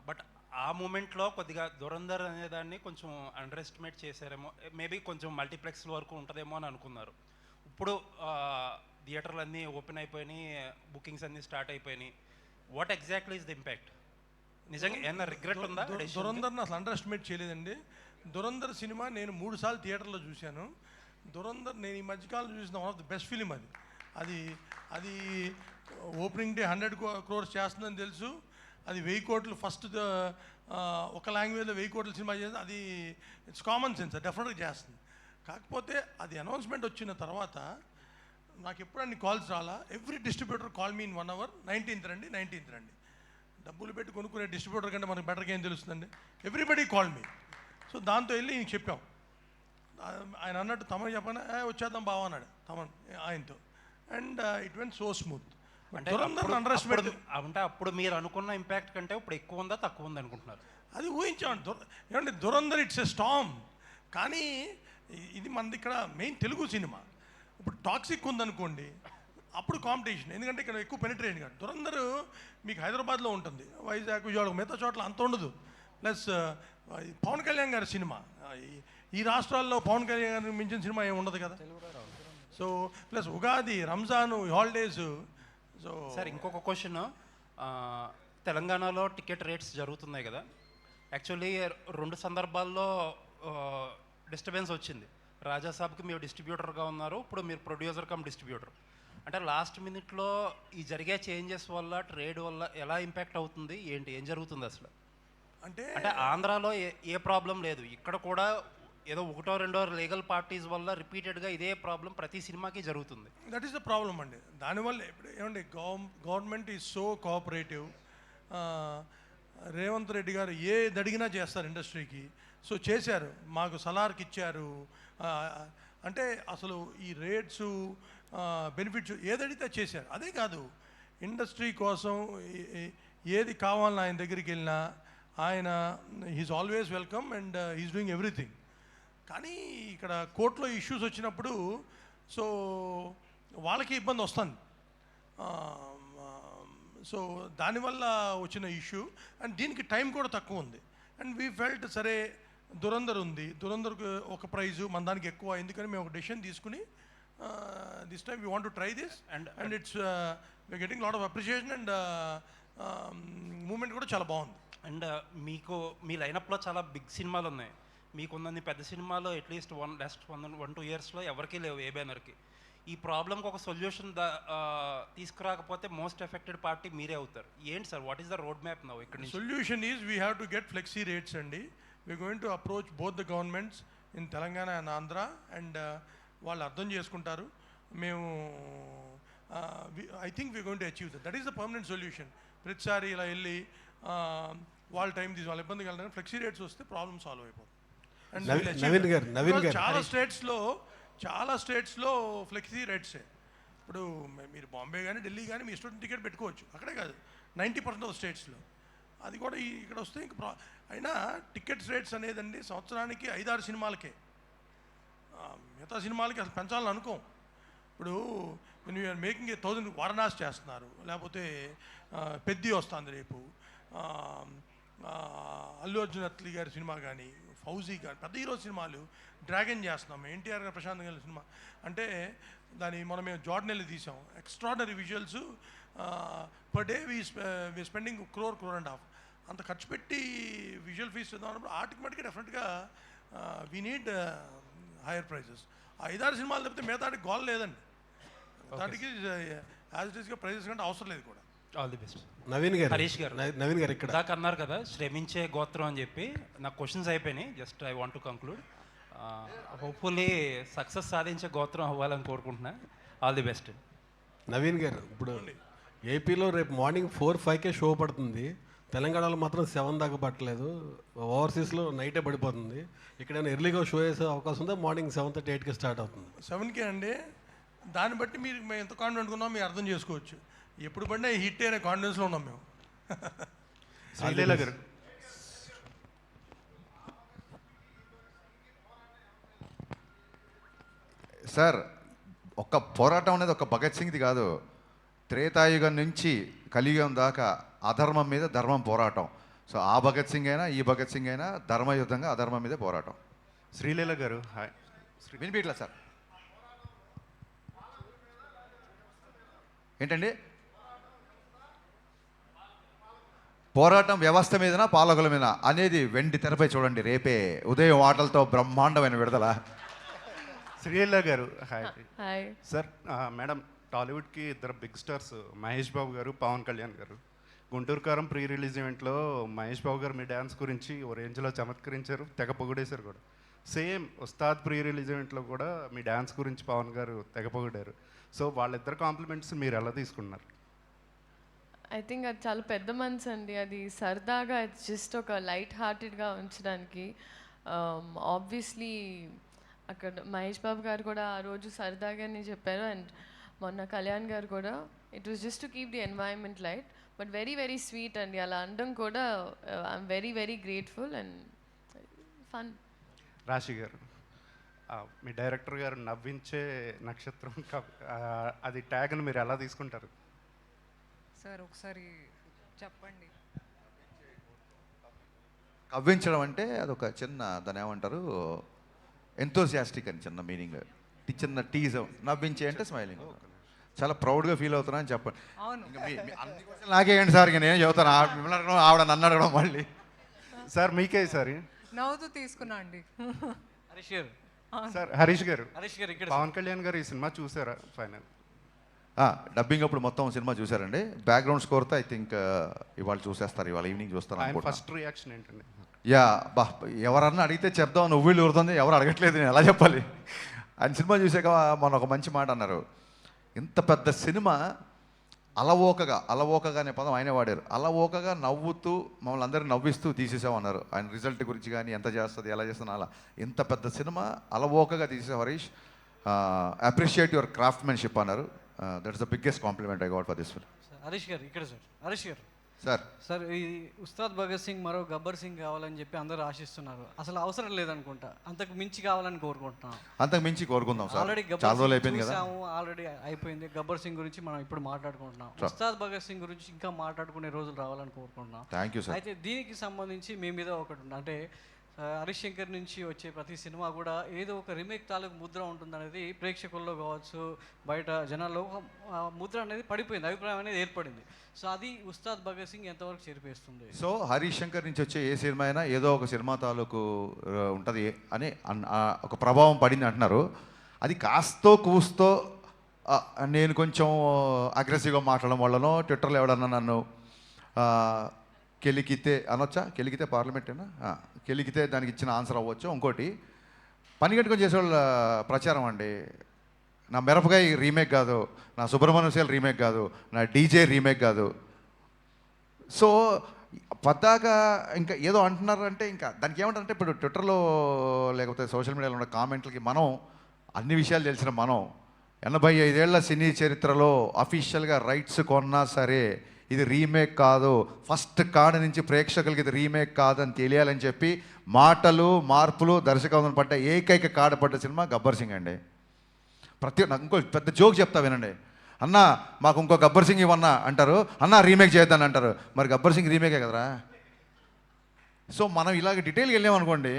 బట్ ఆ మూమెంట్లో కొద్దిగా దురంధర్ అనేదాన్ని కొంచెం అండర్ ఎస్టిమేట్ చేశారేమో. మేబీ కొంచెం మల్టీప్లెక్స్ వరకు ఉంటుందేమో అని అనుకున్నారు. ఇప్పుడు థియేటర్లు అన్నీ ఓపెన్ అయిపోయినాయి, బుకింగ్స్ అన్నీ స్టార్ట్ అయిపోయినాయి. What exactly is the impact? నిజంగా ఏమన్నా రిగ్రెట్ ఉందా? దురంధర్ని అసలు అండర్ ఎస్టిమేట్ చేయలేదండి. దురంధర్ సినిమా నేను 3 సార్లు థియేటర్లో చూశాను. దురంధర్ నేను ఈ మధ్యకాలంలో చూసిన one of the best film. అది ఓపెనింగ్ డే 100 crores చేస్తుందని తెలుసు. అది 1000 కోట్లు ఫస్ట్ ఒక లాంగ్వేజ్లో 1000 కోట్ల సినిమా చేస్తుంది. అది ఇట్స్ కామన్ సెన్స్, డెఫినెట్గా చేస్తుంది. కాకపోతే అది అనౌన్స్మెంట్ వచ్చిన తర్వాత నాకు ఎప్పుడు అన్ని కాల్స్ రాలా. Every distributor call me in 1 hour, 19th రండి. డబ్బులు పెట్టి కొనుక్కునే డిస్ట్రిబ్యూటర్ కంటే మనకు బెటర్గా ఏం తెలుస్తుందండి. Everybody call me. సో దాంతో వెళ్ళి ఇంక చెప్పాం. ఆయన అన్నట్టు తమన్ చెప్పాను, వచ్చేద్దాం బావ అన్నాడు తమన్ ఆయనతో. And it went so smooth. అంటే అప్పుడు మీరు అనుకున్న ఇంపాక్ట్ కంటే ఇప్పుడు ఎక్కువ ఉందా తక్కువ ఉంది అనుకుంటున్నారు? అది ఊహించామండి. ఏమంటే దురంధర్ ఇట్స్ ఎ స్టామ్. కానీ ఇది మనది ఇక్కడ మెయిన్ తెలుగు సినిమా. ఇప్పుడు టాక్సిక్ ఉందనుకోండి, అప్పుడు కాంపిటీషన్. ఎందుకంటే ఇక్కడ ఎక్కువ పెనిట్రేషన్ కాదు. దురంధర్ మీకు హైదరాబాద్లో ఉంటుంది, వైజాగ్, విజయవాడ, మిగతా చోట్ల అంత ఉండదు. ప్లస్ పవన్ కళ్యాణ్ గారి సినిమా, ఈ రాష్ట్రాల్లో పవన్ కళ్యాణ్ గారిని మించిన సినిమా ఏమి ఉండదు కదా. So plus Ugadi, Ramzan, holidays. So sir ఇంకొక క్వశ్చన్, తెలంగాణలో టికెట్ రేట్స్ జరుగుతున్నాయి కదా. యాక్చువల్లీ 2 సందర్భాల్లో డిస్టర్బెన్స్ వచ్చింది. రాజాసాబ్కి మీరు డిస్ట్రిబ్యూటర్గా ఉన్నారు, ఇప్పుడు మీరు ప్రొడ్యూసర్ కమ్ డిస్ట్రిబ్యూటర్. అంటే లాస్ట్ మినిట్లో ఈ జరిగే చేంజెస్ వల్ల, ట్రేడ్ వల్ల ఎలా ఇంపాక్ట్ అవుతుంది, ఏం జరుగుతుంది అసలు? అంటే ఆంధ్రాలో ఏ ప్రాబ్లం లేదు, ఇక్కడ కూడా ఏదో ఒకటో రెండో లీగల్ పార్టీస్ వల్ల రిపీటెడ్గా ఇదే ప్రాబ్లం ప్రతి సినిమాకి జరుగుతుంది. దట్ ఈస్ ద ప్రాబ్లం అండి. దానివల్ల ఇప్పుడు ఏమండి government is so cooperative. Revanth Reddy గారు ఏది అడిగినా చేస్తారు ఇండస్ట్రీకి. సో చేశారు, మాకు సలార్కి ఇచ్చారు. అంటే అసలు ఈ రేట్స్ బెనిఫిట్స్ ఏదడిగితే చేశారు. అదే కాదు, ఇండస్ట్రీ కోసం ఏది కావాలని ఆయన దగ్గరికి వెళ్ళినా ఆయన he's always welcome and he's doing everything. కానీ ఇక్కడ కోర్టులో ఇష్యూస్ వచ్చినప్పుడు సో వాళ్ళకి ఇబ్బంది వస్తుంది. సో దానివల్ల వచ్చిన ఇష్యూ అండ్ దీనికి టైం కూడా తక్కువ ఉంది. అండ్ వీ ఫెల్ట్ సరే దురంధర్ ఉంది, దురంధర్కి ఒక ప్రైజు మన దానికి ఎక్కువ, ఎందుకని మేము ఒక డెసిషన్ తీసుకుని this time we want to try this and it's we getting lot of appreciation and moment కూడా చాలా బాగుంది. అండ్ మీకు మీ లైనప్లో చాలా బిగ్ సినిమాలు ఉన్నాయి. మీకున్నన్ని పెద్ద సినిమాలు అట్లీస్ట్ లాస్ట్ 1-2 ఇయర్స్లో ఎవరికీ లేవు ఏ బ్యానర్కి. ఈ ప్రాబ్లంకి ఒక సొల్యూషన్ తీసుకురాకపోతే మోస్ట్ ఎఫెక్టెడ్ పార్టీ మీరే అవుతారు. ఏంటి sir, what is the road map now? ఇక్కడ solution is we have to get flexi rates అండి. We going to approach both the governments in Telangana and Andhra and వాళ్ళు అర్థం చేసుకుంటారు. మేము I think we going to achieve that is the permanent solution. ప్రతిసారి ఇలా వెళ్ళి వాళ్ళ టైం తీసి వాళ్ళ ఇబ్బందికి వెళ్ళడానికి ఫ్లెక్సీ రేట్స్ వస్తే ప్రాబ్లమ్ సాల్వ్ అయిపోతుంది. నవీన్ గారు చాలా స్టేట్స్లో ఫ్లెక్సీ రేట్సే. ఇప్పుడు మీరు బాంబే కానీ ఢిల్లీ కానీ మీ స్టూడెంట్ టికెట్ పెట్టుకోవచ్చు, అక్కడే కాదు 90% ఆఫ్ స్టేట్స్లో. అది కూడా ఇక్కడ వస్తే ఇంక అయినా టికెట్స్ రేట్స్ అనేదండి సంవత్సరానికి 5-6 సినిమాలకే, మిగతా సినిమాలకి అసలు పెంచాలని అనుకోం. ఇప్పుడు యూఆర్ మేకింగ్ 1000 వారణాసి చేస్తున్నారు, లేకపోతే పెద్ది వస్తుంది రేపు, అల్లు అర్జున్ అత్లీ గారి సినిమా కానీ, ఫౌజీ కానీ పెద్ద హీరో సినిమాలు, డ్రాగన్ చేస్తున్నాం, ఎన్టీఆర్ గారు ప్రశాంత్ గారి సినిమా. అంటే మనం మేము జార్డన్ వెళ్ళి తీసాం, extraordinary visuals. Per day we spending crore and half అంత ఖర్చు పెట్టి విజువల్ ఫీస్ చేద్దామన్నప్పుడు ఆటోమేటిక్గా డెఫినెట్గా వీ నీడ్ హైయర్ ప్రైజెస్. 5-6 సినిమాలు తప్పితే మిగతాటికి గోల్ లేదండి. దానికి యాజ్ ఇట్ ఈస్గా ప్రైజెస్ కంటే అవసరం లేదు కూడా. All the best. హరీష్ గారు ఇక్కడ దాకా అన్నారు కదా శ్రమించే గోత్రం అని చెప్పి. నాకు క్వశ్చన్స్ అయిపోయినాయి, just I want to conclude. Hopefully success సాధించే గోత్రం అవ్వాలని కోరుకుంటున్నా. All the best. నవీన్ గారు, ఇప్పుడు ఏపీలో రేపు మార్నింగ్ 4-5కే షో పడుతుంది, తెలంగాణలో మాత్రం 7 దాకా పట్టలేదు, ఓవర్సీస్లో నైటే పడిపోతుంది. ఇక్కడైనా ఎర్లీగా షో వేసే అవకాశం ఉందా? మార్నింగ్ 7:30-8కి స్టార్ట్ అవుతుంది. 7కే అండి. దాన్ని బట్టి మేము ఎంత కాన్ఫిడెంట్గా ఉన్నామో మీరు అర్థం చేసుకోవచ్చు. ఎప్పుడు పడినా హిట్ అనే కాన్ఫిడెన్స్లో ఉన్నాం మేము. శ్రీలీల గారు, సార్ ఒక్క పోరాటం అనేది ఒక భగత్ సింగ్ది కాదు. త్రేతాయుగం నుంచి కలియుగం దాకా అధర్మం మీద ధర్మం పోరాటం. సో ఆ భగత్ సింగ్ అయినా ఈ భగత్ సింగ్ అయినా ధర్మయుద్ధంగా అధర్మం మీదే పోరాటం. శ్రీలీల గారు హాయ్. వినిపించట్లా సార్? ఏంటండి పోరాటం? వ్యవస్థ మీదనా పాలకుల మీద అనేది వెండి తెరపై చూడండి రేపే ఉదయం ఆటలతో బ్రహ్మాండమైన విడుదల. శ్రీలీల గారు హాయ్. Hi sir. మేడం, టాలీవుడ్కి 2 బిగ్ స్టార్స్ మహేష్ బాబు గారు, పవన్ కళ్యాణ్ గారు. గుంటూరు కారం ప్రీ రిలీజ్ ఈవెంట్లో మహేష్ బాబు గారు మీ డ్యాన్స్ గురించి ఓ రేంజ్లో చమత్కరించారు, తెగ పొగిడేశారు కూడా. సేమ్ ఉస్తాద్ ప్రీ రిలీజ్ ఈవెంట్లో కూడా మీ డ్యాన్స్ గురించి పవన్ గారు తెగ పొగిడారు. సో వాళ్ళిద్దరు కాంప్లిమెంట్స్ మీరు ఎలా తీసుకున్నారు? ఐ థింక్ అది చాలా పెద్ద మనసు అండి. అది సరదాగా జస్ట్ ఒక లైట్ హార్టెడ్గా ఉంచడానికి. ఆబ్వియస్లీ అక్కడ మహేష్ బాబు గారు కూడా ఆ రోజు సరదాగానే చెప్పారు, అండ్ మొన్న కళ్యాణ్ గారు కూడా. It was just to keep the environment light, but very very sweet అండి. అలా అనడం కూడా I'm very very grateful and fun. రాశి గారు, మీ డైరెక్టర్ గారు నవ్వించే నక్షత్రం అది ట్యాగ్ని మీరు ఎలా తీసుకుంటారు? సార్ ఒకసారి చెప్పండి. కవ్వించడం అంటే అదొక చిన్న, దాని ఏమంటారు, ఎంతోసియాస్టిక్ అని చిన్న మీనింగ్, చిన్న టీజం. నవ్వించే అంటే స్మైలింగ్. చాలా ప్రౌడ్గా ఫీల్ అవుతున్నా అని చెప్పండి. నాకేయండి సార్, ఇక నేను చెబుతాను. మిమ్మల్ని అడగడం, ఆవిడ నన్ను అడగడం మళ్ళీ. సార్ మీకే సార్ నవ్వుతూ తీసుకున్నా అండి. సార్ హరీష్ గారు, పవన్ కళ్యాణ్ గారు ఈ సినిమా చూసారా ఫైనల్? డబ్బింగ్ అప్పుడు మొత్తం సినిమా చూసారండి. బ్యాక్గ్రౌండ్ స్కోర్తో ఐ థింక్ ఇవాళ చూసేస్తారు, ఇవాళ ఈవినింగ్ చూస్తారు. ఫస్ట్ రియాక్షన్ ఏంటండి? యా బా ఎవరన్నా అడిగితే చెప్దాం నువ్వు వీళ్ళు ఊరుతుంది, ఎవరు అడగట్లేదు, నేను ఎలా చెప్పాలి. ఆయన సినిమా చూసాక మొన్న ఒక మంచి మాట అన్నారు, ఇంత పెద్ద సినిమా అలవోకగా అనే పదం ఆయనే వాడారు. అలవోకగా నవ్వుతూ మమ్మల్ని అందరినీ నవ్విస్తూ తీసేసామన్నారు. ఆయన రిజల్ట్ గురించి కానీ ఎంత చేస్తుంది ఎలా చేస్తుంది అలా. ఇంత పెద్ద సినిమా అలవోకగా తీసేసాం హరీష్, అప్రిషియేట్ యువర్ క్రాఫ్ట్మెన్షిప్ అన్నారు. That's the biggest compliment I got for this film. Harish గారు ఇక్కడ సార్, హరీష్ గారు సార్ సార్, ఈ ఉస్తాద్ భగత్ సింగ్ మరో గబ్బర్ సింగ్ కావాలని చెప్పి అందరూ ఆశిస్తున్నారు. అసలు అవసరం లేదనుకుంటా, అంతకు మించి కావాలని కోరుకుంటున్నాం. అంతకు మించి కోరుకుందాం సార్. ఆల్రెడీ చాలా రోజులు అయిపోయింది కదా, ఆల్రెడీ అయిపోయింది. గబ్బర్ సింగ్ గురించి మనం ఇప్పుడు మాట్లాడుకుంటున్నాం. ఉస్తాద్ భగత్ సింగ్ గురించి ఇంకా మాట్లాడుకునే రోజులు రావాలని కోరుకుంటున్నాం. Thank you sir. అయితే దీనికి సంబంధించి మీ మీద ఒకటి ఉంది, అంటే హరీష్ శంకర్ నుంచి వచ్చే ప్రతి సినిమా కూడా ఏదో ఒక రీమేక్ తాలూకు ముద్ర ఉంటుందనేది ప్రేక్షకుల్లో కావచ్చు, బయట జనాల్లో ఒక ముద్ర అనేది పడిపోయింది, అభిప్రాయం అనేది ఏర్పడింది. సో అది ఉస్తాద్ భగత్ సింగ్ ఎంతవరకు చేరిపేస్తుంది? సో హరీష్ శంకర్ నుంచి వచ్చే ఏ సినిమా అయినా ఏదో ఒక సినిమా తాలూకు ఉంటుంది అని ఒక ప్రభావం పడింది అంటున్నారు. అది కాస్తో కూస్తో నేను కొంచెం అగ్రెసివ్గా మాట్లాడడం వల్లనో, ట్విట్టర్లో ఎవడన్నా నన్ను కెలికితే అనొచ్చా, కెలికితే పార్లమెంటేనా, కెలికితే దానికి ఇచ్చిన ఆన్సర్ అవ్వచ్చు. ఇంకోటి పని కట్టుకొని చేసేవాళ్ళ ప్రచారం అండి. నా మిరపకాయ రీమేక్ కాదు, నా సుబ్రహ్మణ్యం రీమేక్ కాదు, నా డీజే రీమేక్ కాదు. సో పద్దాగా ఇంకా ఏదో అంటున్నారంటే ఇంకా దానికి ఏమంటారంటే, ఇప్పుడు ట్విట్టర్లో లేకపోతే సోషల్ మీడియాలో ఉన్న కామెంట్లకి మనం అన్ని విషయాలు తెలిసిన మనం 85 ఏళ్ల సినీ చరిత్రలో అఫీషియల్గా రైట్స్ కొన్నా సరే ఇది రీమేక్ కాదు, ఫస్ట్ కాడ నుంచి ప్రేక్షకులకి ఇది రీమేక్ కాదని తెలియాలని చెప్పి మాటలు మార్పులు దర్శకత్వం పడ్డ ఏకైక కాడ పడ్డ సినిమా గబ్బర్ సింగ్ అండి. నాకు ఇంకో పెద్ద జోక్ చెప్తా వినండి. అన్న మాకు ఇంకో గబ్బర్ సింగ్ ఇవన్నా అంటారు, అన్న రీమేక్ చేద్దాని అంటారు. మరి గబ్బర్ సింగ్ రీమేకే కదరా. సో మనం ఇలాగ డీటెయిల్గా వెళ్ళామనుకోండి,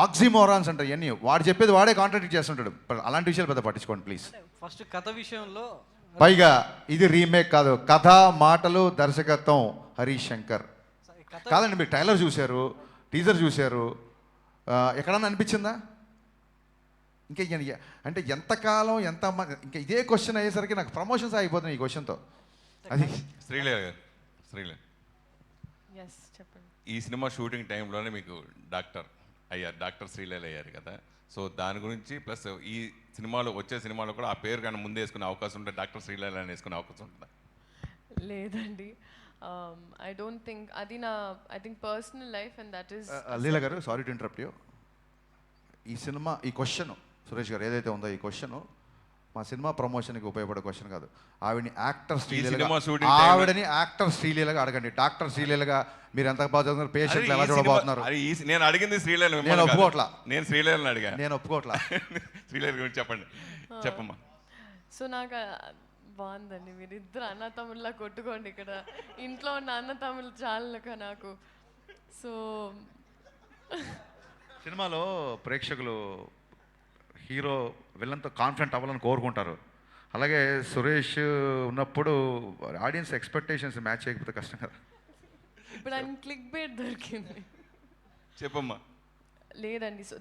ఆక్సిమోరాన్స్ అంటారు ఇవన్నీ, వాడు చెప్పేది వాడే కాంట్రాడిక్ట్ చేస్తుంటాడు. అలాంటి విషయాలు పెద్ద పట్టించుకోండి ప్లీజ్. ఫస్ట్ కథ విషయంలో పైగా ఇది రీమేక్ కాదు, కథ మాటలు దర్శకత్వం హరీష్ శంకర్. కాదండి, మీరు ట్రైలర్ చూశారు, టీజర్ చూశారు, ఎక్కడన్నా అనిపించిందా? ఇంకా అంటే ఎంతకాలం ఎంత ఇంకా ఇదే క్వశ్చన్ అయ్యేసరికి నాకు ప్రమోషన్స్ అయిపోతున్నాయి ఈ క్వశ్చన్తో. అది శ్రీలేఖ గారు, శ్రీలేఖ చెప్పండి. ఈ సినిమా షూటింగ్ టైంలోనే మీకు డాక్టర్ శ్రీలేఖ అయ్యారు కదా, సో దాని గురించి ప్లస్ ఈ సినిమాలో వచ్చే సినిమాలో కూడా ఆ పేరు కానీ ముందే వేసుకునే అవకాశం ఉంటే డాక్టర్ శ్రీలేఖ అని వేసుకునే అవకాశం ఉంటుందా? లేదండి, ఐ డోంట్ థింక్ అది నా personal life and that is. Leela గారు, సారీ టు ఇంటరప్ట్ యూ. ఈ సినిమా ఈ క్వశ్చన్ సురేష్ గారు ఏదైతే ఉందో ఈ క్వశ్చన్ మా సినిమా ప్రమోషన్కి ఉపయోగపడే క్వశ్చన్ కాదు. ఆవిడని యాక్టర్ శ్రీలీలగా అడగండి. డాక్టర్ శ్రీలీలగా మీరు ఎంత బాగా చదువుతున్నారు, పేషెంట్లు ఎలా చూడబోతున్నారు. నేను అడిగింది శ్రీలేఖ, నేను ఒప్పుకోవట్లా. నేను శ్రీలేఖని అడిగా, నేను ఒప్పుకోవట్లా. శ్రీలేఖ గురించి చెప్పండి, చెప్పమ్మా. సో నాకు బాగుందండి, మీరు ఇద్దరు అన్న తమ్ముళ్ళ కొట్టుకోండి ఇక్కడ. ఇంట్లో ఉన్న అన్న తమ్ముళ్ళు చాలా నాకు. సో సినిమాలో ప్రేక్షకులు హీరో విలన్తో కాన్ఫిడెంట్ అవ్వాలని కోరుకుంటారు. అలాగే సురేష్ ఉన్నప్పుడు ఆడియన్స్ ఎక్స్పెక్టేషన్స్ మ్యాచ్ చేయకపోతే కష్టం కదా. ఇప్పుడు ఆయన క్లిక్ బేట్ దొరికింది, చెప్పమ్మా. లేదండి, so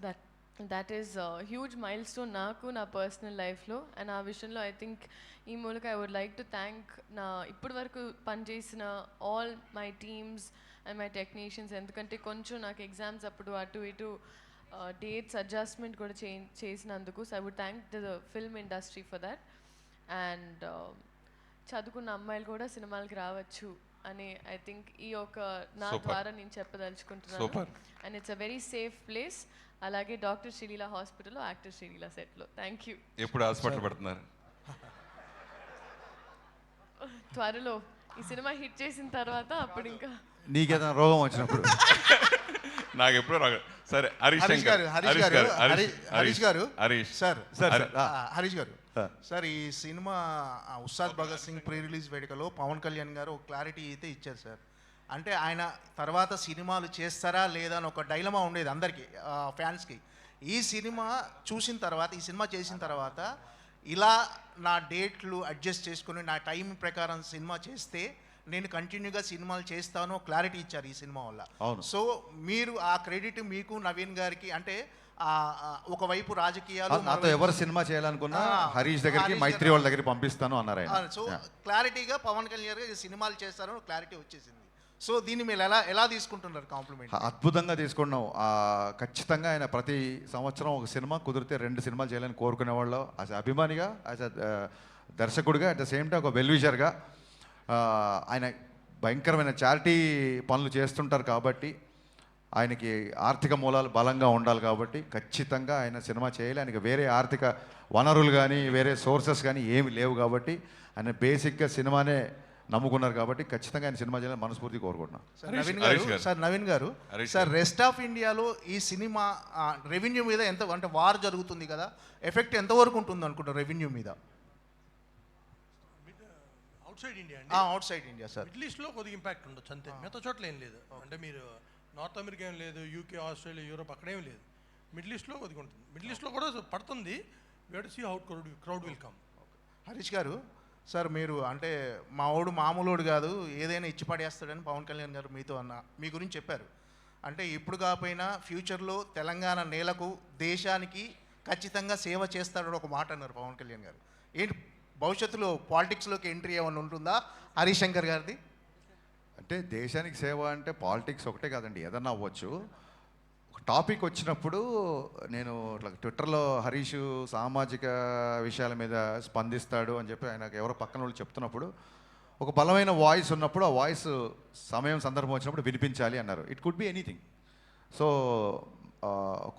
that is huge mile stone నాకు నా పర్సనల్ లైఫ్లో. అండ్ ఆ విషయంలో ఐ థింక్ ఈ మూలక I would like to thank నా ఇప్పటి వరకు పనిచేసిన all my teams and my technicians. ఎందుకంటే కొంచెం నాకు ఎగ్జామ్స్ అప్పుడు అటు ఇటు డేట్స్ అడ్జస్ట్మెంట్ కూడా చేసినందుకు. So I would thank the film industry for that. And చదువుకున్న అమ్మాయిలు కూడా సినిమాలకి రావచ్చు అని ఐ థింక్ ఈ ఒక నా ద్వారా నేను చెప్పదలుచుకుంటున్నాను. And it's a very safe place. అలాగే డాక్టర్ శ్రీలీల హాస్పిటల్లో యాక్టర్ శ్రీలీల సెట్లో. Thank you. ఎప్పుడు హాస్పిటల్ పెడుతున్నారు? త్వరలో ఈ సినిమా హిట్ చేసిన తర్వాత అప్పుడు ఇంకా నీకేదైనా రోగం వచ్చినప్పుడు నాకు ఎప్పుడో రాగ. సరే హరీష్ గారు సార్, ఈ cinema Ustaad Bhagat Singh pre release వేడుకలో పవన్ కళ్యాణ్ గారు ఒక క్లారిటీ అయితే ఇచ్చారు సార్. అంటే ఆయన తర్వాత సినిమాలు చేస్తారా లేదా అని ఒక డైలమా ఉండేది అందరికీ, ఫ్యాన్స్కి. ఈ సినిమా చూసిన తర్వాత, ఈ సినిమా చేసిన తర్వాత ఇలా నా డేట్లు అడ్జస్ట్ చేసుకుని నా టైం ప్రకారం సినిమా చేస్తే నేను కంటిన్యూగా సినిమాలు చేస్తాను క్లారిటీ ఇచ్చారు ఈ సినిమా వల్ల. సో మీరు ఆ క్రెడిట్ మీకు నవీన్ గారికి, అంటే ఒకవైపు రాజకీయాలు, నాతో ఎవరు సినిమా చేయాలనుకున్నా హరీష్ దగ్గరికి, మైత్రి వాళ్ళ దగ్గరికి పంపిస్తాను అన్నారు ఆయన. సో క్లారిటీగా పవన్ కళ్యాణ్ గారు సినిమాలు చేస్తారని క్లారిటీ వచ్చేసింది. సో దీన్ని మీరు ఎలా తీసుకుంటున్నారు కాంప్లిమెంట్? అద్భుతంగా తీసుకున్నాం. ఖచ్చితంగా ఆయన ప్రతి సంవత్సరం ఒక సినిమా, కుదిరితే 2 సినిమాలు చేయాలని కోరుకునేవాళ్ళు. యాజ్ అభిమానిగా, యాజ్ దర్శకుడిగా, అట్ ద సేమ్ టైం ఒక వెల్విషర్గా. ఆయన భయంకరమైన చారిటీ పనులు చేస్తుంటారు కాబట్టి, ఆయనకి ఆర్థిక మూలాలు బలంగా ఉండాలి కాబట్టి ఖచ్చితంగా ఆయన సినిమా చేయాలి. ఆయనకి వేరే ఆర్థిక వనరులు కానీ వేరే సోర్సెస్ కానీ ఏమి లేవు కాబట్టి ఆయన బేసిక్గా సినిమానే నమ్ముకున్నారు కాబట్టి ఖచ్చితంగా ఆయన సినిమా చేయాలని మనస్ఫూర్తిగా కోరుకుంటున్నాను. నవీన్ గారు సార్, రెస్ట్ ఆఫ్ ఇండియాలో ఈ సినిమా రెవెన్యూ మీద ఎంత, అంటే వార్ జరుగుతుంది కదా, ఎఫెక్ట్ ఎంతవరకు ఉంటుంది అనుకుంటారు రెవెన్యూ మీద? Outside India outside India sir, middle ఈస్ట్లో కొద్దిగా ఇంపాక్ట్ ఉండొచ్చు అంతే, మిగతా చోట్ల ఏం లేదు. అంటే మీరు నార్త్ అమెరికా ఏం లేదు, యూకే, ఆస్ట్రేలియా, యూరోప్ అక్కడేం లేదు. మిడిల్ ఈస్ట్లో కొద్దిగా ఉంటుంది. మిడిల్ ఈస్ట్లో కూడా పడుతుంది. We have to see how crowd will come. Harish గారు సార్, మీరు అంటే మావాడు మామూలుడు కాదు, ఏదైనా ఇచ్చి పడేస్తాడని పవన్ కళ్యాణ్ గారు మీతో మీ గురించి చెప్పారు. అంటే ఇప్పుడు కాకపోయినా ఫ్యూచర్లో తెలంగాణ నేలకు, దేశానికి ఖచ్చితంగా సేవ చేస్తాడని ఒక మాట అన్నారు పవన్ కళ్యాణ్ గారు. ఏంటి భవిష్యత్తులో పాలిటిక్స్లోకి ఎంట్రీ ఏమైనా ఉంటుందా హరీష్ శంకర్ గారిది? అంటే దేశానికి సేవ అంటే పాలిటిక్స్ ఒకటే కాదండి, ఏదన్నా అవ్వచ్చు. ఒక టాపిక్ వచ్చినప్పుడు నేను ఇట్లా ట్విట్టర్లో హరీష్ సామాజిక విషయాల మీద స్పందిస్తాడు అని చెప్పి ఆయనకు ఎవరో పక్కన వాళ్ళు చెప్తున్నప్పుడు, ఒక బలమైన వాయిస్ ఉన్నప్పుడు ఆ వాయిస్ సమయం సందర్భం వచ్చినప్పుడు వినిపించాలి అన్నారు. It could be anything. So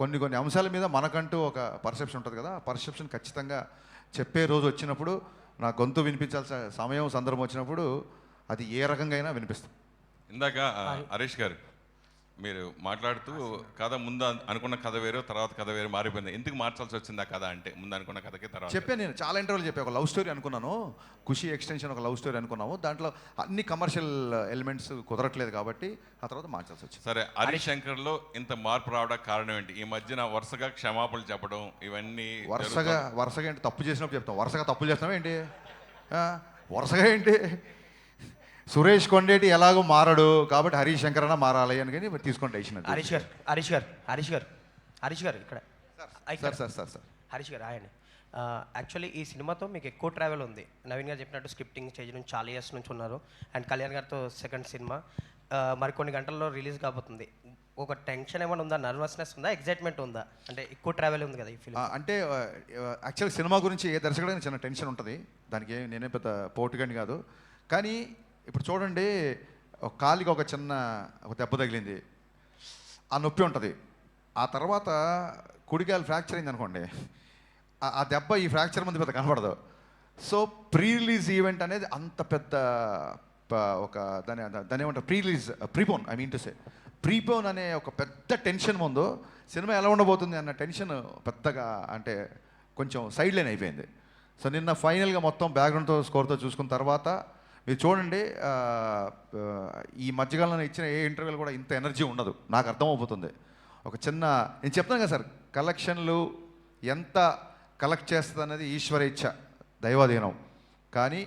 కొన్ని అంశాల మీద మనకంటూ ఒక పర్సెప్షన్ ఉంటుంది కదా, ఆ పర్సెప్షన్ ఖచ్చితంగా చెప్పే రోజు వచ్చినప్పుడు, నా గొంతు వినిపించాల్సిన సమయం సందర్భం వచ్చినప్పుడు అది ఏ రకంగా అయినా వినిపిస్తాం. ఇందాక హరీష్ గారు మీరు మాట్లాడుతూ కథ ముందు అనుకున్న కథ వేరు, తర్వాత కథ వేరు మారిపోయింది. ఎందుకు మార్చాల్సి వచ్చింది ఆ కథ అంటే? ముందు అనుకున్న కథకి తర్వాత చెప్పాను, నేను చాలా ఇంటర్వ్యూలు చెప్పాను. ఒక లవ్ స్టోరీ అనుకున్నాను, ఖుషి ఎక్స్టెన్షన్ ఒక లవ్ స్టోరీ అనుకున్నాము. దాంట్లో అన్ని కమర్షియల్ ఎలిమెంట్స్ కుదరట్లేదు కాబట్టి ఆ తర్వాత మార్చాల్సి వచ్చింది. సరే, హరీష్ శంకర్లో ఇంత మార్పు రావడానికి కారణం ఏంటి? ఈ మధ్యన వరుసగా క్షమాపణలు చెప్పడం ఇవన్నీ వరుసగా ఏంటి? తప్పు చేసినప్పుడు చెప్తాం. వరుసగా తప్పులు చేస్తాం ఏంటి? వరుసగా ఏంటి? సురేష్ కొండేటి ఎలాగో మారడు కాబట్టి హరీష్ శంకర్ అన్న మారాలి అని కానీ తీసుకోండి. హరీష్ గారు ఇక్కడ సార్ హరీష్ గారు ఆయన యాక్చువల్లీ ఈ సినిమాతో మీకు ఎక్కువ ట్రావెల్ ఉంది. నవీన్ గారు చెప్పినట్టు స్క్రిప్టింగ్ స్టేజ్ నుంచి చాలా ఇయర్స్ నుంచి ఉన్నారు. అండ్ కళ్యాణ్ గారితో సెకండ్ సినిమా మరికొన్ని గంటల్లో రిలీజ్ కాబోతుంది. ఒక టెన్షన్ ఏమైనా ఉందా, నర్వస్నెస్ ఉందా, ఎగ్జైట్మెంట్ ఉందా? అంటే ఎక్కువ ట్రావెల్ ఉంది కదా ఈ ఫిల్మ్. అంటే యాక్చువల్ సినిమా గురించి ఏ దర్శకుడైనా చిన్న టెన్షన్ ఉంటుంది. దానికి నేనే పెద్ద పోటుగండి కాదు. కానీ ఇప్పుడు చూడండి, ఒక కాలికి ఒక దెబ్బ తగిలింది, ఆ నొప్పి ఉంటుంది. ఆ తర్వాత కుడికాయలు ఫ్రాక్చర్ అయింది అనుకోండి, ఆ దెబ్బ ఈ ఫ్రాక్చర్ మంది పెద్ద కనపడదు. సో ప్రీ రిలీజ్ ఈవెంట్ అనేది అంత పెద్ద ఒక దాని ఏమంటారు, ప్రీపోన్ ప్రీపోన్ అనే ఒక పెద్ద టెన్షన్ ముందు సినిమా ఎలా ఉండబోతుంది అన్న టెన్షన్ పెద్దగా అంటే కొంచెం సైడ్ లైన్ అయిపోయింది. సో నిన్న ఫైనల్గా మొత్తం బ్యాక్గ్రౌండ్తో స్కోర్తో చూసుకున్న తర్వాత మీరు చూడండి, ఈ మధ్యకాలంలో ఇచ్చిన ఏ ఇంటర్వ్యూలు కూడా ఇంత ఎనర్జీ ఉండదు, నాకు అర్థమైపోతుంది. ఒక నేను చెప్తాను కదా సార్, కలెక్షన్లు ఎంత కలెక్ట్ చేస్తుంది అనేది ఈశ్వర ఇచ్ఛ, దైవాధీనం. కానీ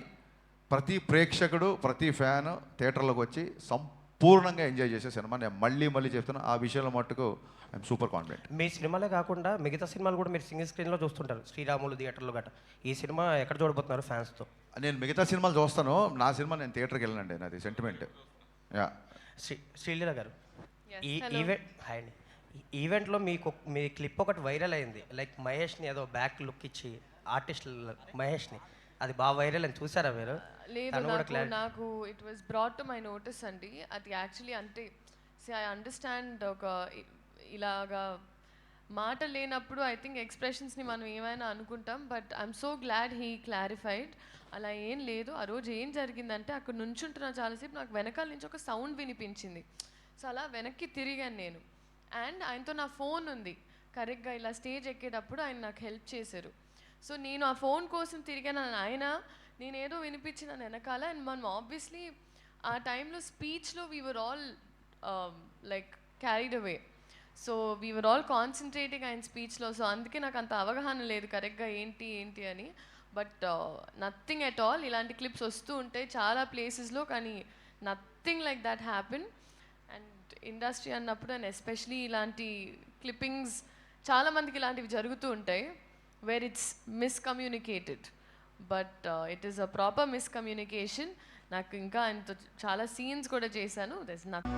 ప్రతి ప్రేక్షకుడు, ప్రతి ఫ్యాన్ థియేటర్లోకి వచ్చి సంపూర్ణంగా ఎంజాయ్ చేసే సినిమా. నేను మళ్ళీ చెప్తున్నా, ఆ విషయంలో మట్టుకు ఐఎమ్ సూపర్ కాన్ఫిడెంట్. మీ సినిమాలే కాకుండా మిగతా సినిమాలు కూడా మీరు సింగిల్ స్క్రీన్లో చూస్తుంటారు, శ్రీరాములు థియేటర్లో గట్రా. ఈ సినిమా ఎక్కడ చూడబోతున్నారు ఫ్యాన్స్తో? నేను మిగతా సినిమాలు చూస్తాను, నా సినిమా నేను థియేటర్కి వెళ్ళానండి, నాది సెంటిమెంట్. శ్రీలీల గారు, ఈవెంట్లో మీ క్లిప్ ఒకటి వైరల్ అయింది, లైక్ మహేష్ని ఏదో బ్యాక్ లుక్ ఇచ్చి ఆర్టిస్ట్ మహేష్ని, అది బాగా వైరల్ అని చూసారా మీరు? లేదు, నాకు it was brought to my notice అండి. అది యాక్చువల్లీ అంటే ఐ అండర్స్టాండ్, ఒక ఇలాగా మాట లేనప్పుడు ఐ థింక్ ఎక్స్ప్రెషన్స్ని మనం ఏమైనా అనుకుంటాం. But I'm so glad he clarified. అలా ఏం లేదు. ఆ రోజు ఏం జరిగిందంటే, అక్కడ నుంచుంటున్నా చాలాసేపు, నాకు వెనకాల నుంచి ఒక సౌండ్ వినిపించింది. సో అలా వెనక్కి తిరిగాను నేను. అండ్ ఆయనతో నా ఫోన్ ఉంది, కరెక్ట్గా ఇలా స్టేజ్ ఎక్కేటప్పుడు ఆయన నాకు హెల్ప్ చేశారు. సో నేను ఆ ఫోన్ కోసం తిరిగాను, నేనేదో వినిపించిన వెనకాల. అండ్ మనం ఆబ్వియస్లీ ఆ టైంలో స్పీచ్లో we were all like carried away. So we were all concentrating ఆయన స్పీచ్లో. సో అందుకే నాకు అంత అవగాహన లేదు కరెక్ట్గా ఏంటి అని. But nothing at all. ఇలాంటి క్లిప్స్ వస్తూ ఉంటాయి చాలా ప్లేసెస్లో, కానీ nothing like that happen. And industry అన్నప్పుడు, అండ్ ఎస్పెషలీ ఇలాంటి క్లిప్పింగ్స్ చాలామందికి ఇలాంటివి జరుగుతూ ఉంటాయి, where it's మిస్కమ్యూనికేటెడ్. But it is a proper miscommunication. నాకు ఇంకా ఆయనతో చాలా సీన్స్ కూడా చేశాను. నాకు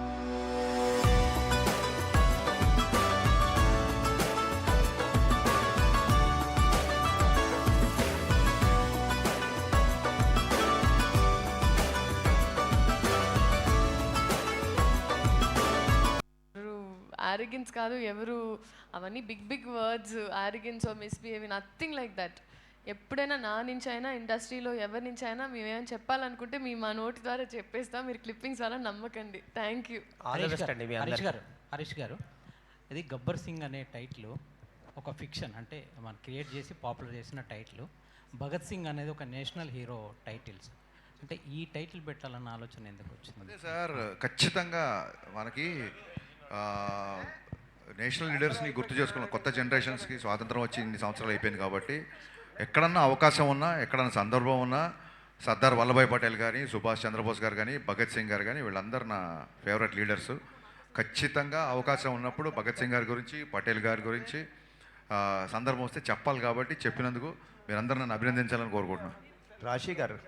ఆరిగెన్స్ కాదు, ఎవరు అవన్నీ big big words, arrogance or misbehaving, nothing like that. ఎప్పుడైనా నా నుంచి అయినా ఇండస్ట్రీలో ఎవరి నుంచి అయినా మేమేమైనా చెప్పాలనుకుంటే మేము మా నోటి ద్వారా చెప్పేస్తాం. మీరు క్లిప్పింగ్స్ వల్ల నమ్మకండి. Thank you. హరీష్ గారు, ఇది గబ్బర్ సింగ్ అనే టైటిల్ ఒక ఫిక్షన్, అంటే మనం క్రియేట్ చేసి పాపులర్ చేసిన టైటిల్. భగత్ సింగ్ అనేది ఒక నేషనల్ హీరో టైటిల్స్. అంటే ఈ టైటిల్ పెట్టాలన్న ఆలోచన ఎందుకు వచ్చింది? సార్ ఖచ్చితంగా మనకి నేషనల్ లీడర్స్ని గుర్తు చేసుకున్న కొత్త జనరేషన్స్కి స్వాతంత్రం వచ్చి ఇన్ని సంవత్సరాలు అయిపోయింది కాబట్టి ఎక్కడన్నా అవకాశం ఉన్నా, ఎక్కడన్నా సందర్భం ఉన్నా సర్దార్ వల్లభాయ్ పటేల్ కానీ, సుభాష్ చంద్రబోస్ గారు కానీ, భగత్ సింగ్ గారు కానీ, వీళ్ళందరూ నా ఫేవరెట్ లీడర్స్. ఖచ్చితంగా అవకాశం ఉన్నప్పుడు భగత్ సింగ్ గారి గురించి, పటేల్ గారి గురించి సందర్భం వస్తే చెప్పాలి. కాబట్టి చెప్పినందుకు మీరందరూ నన్ను అభినందించాలని కోరుకుంటున్నాను. రాశి గారు,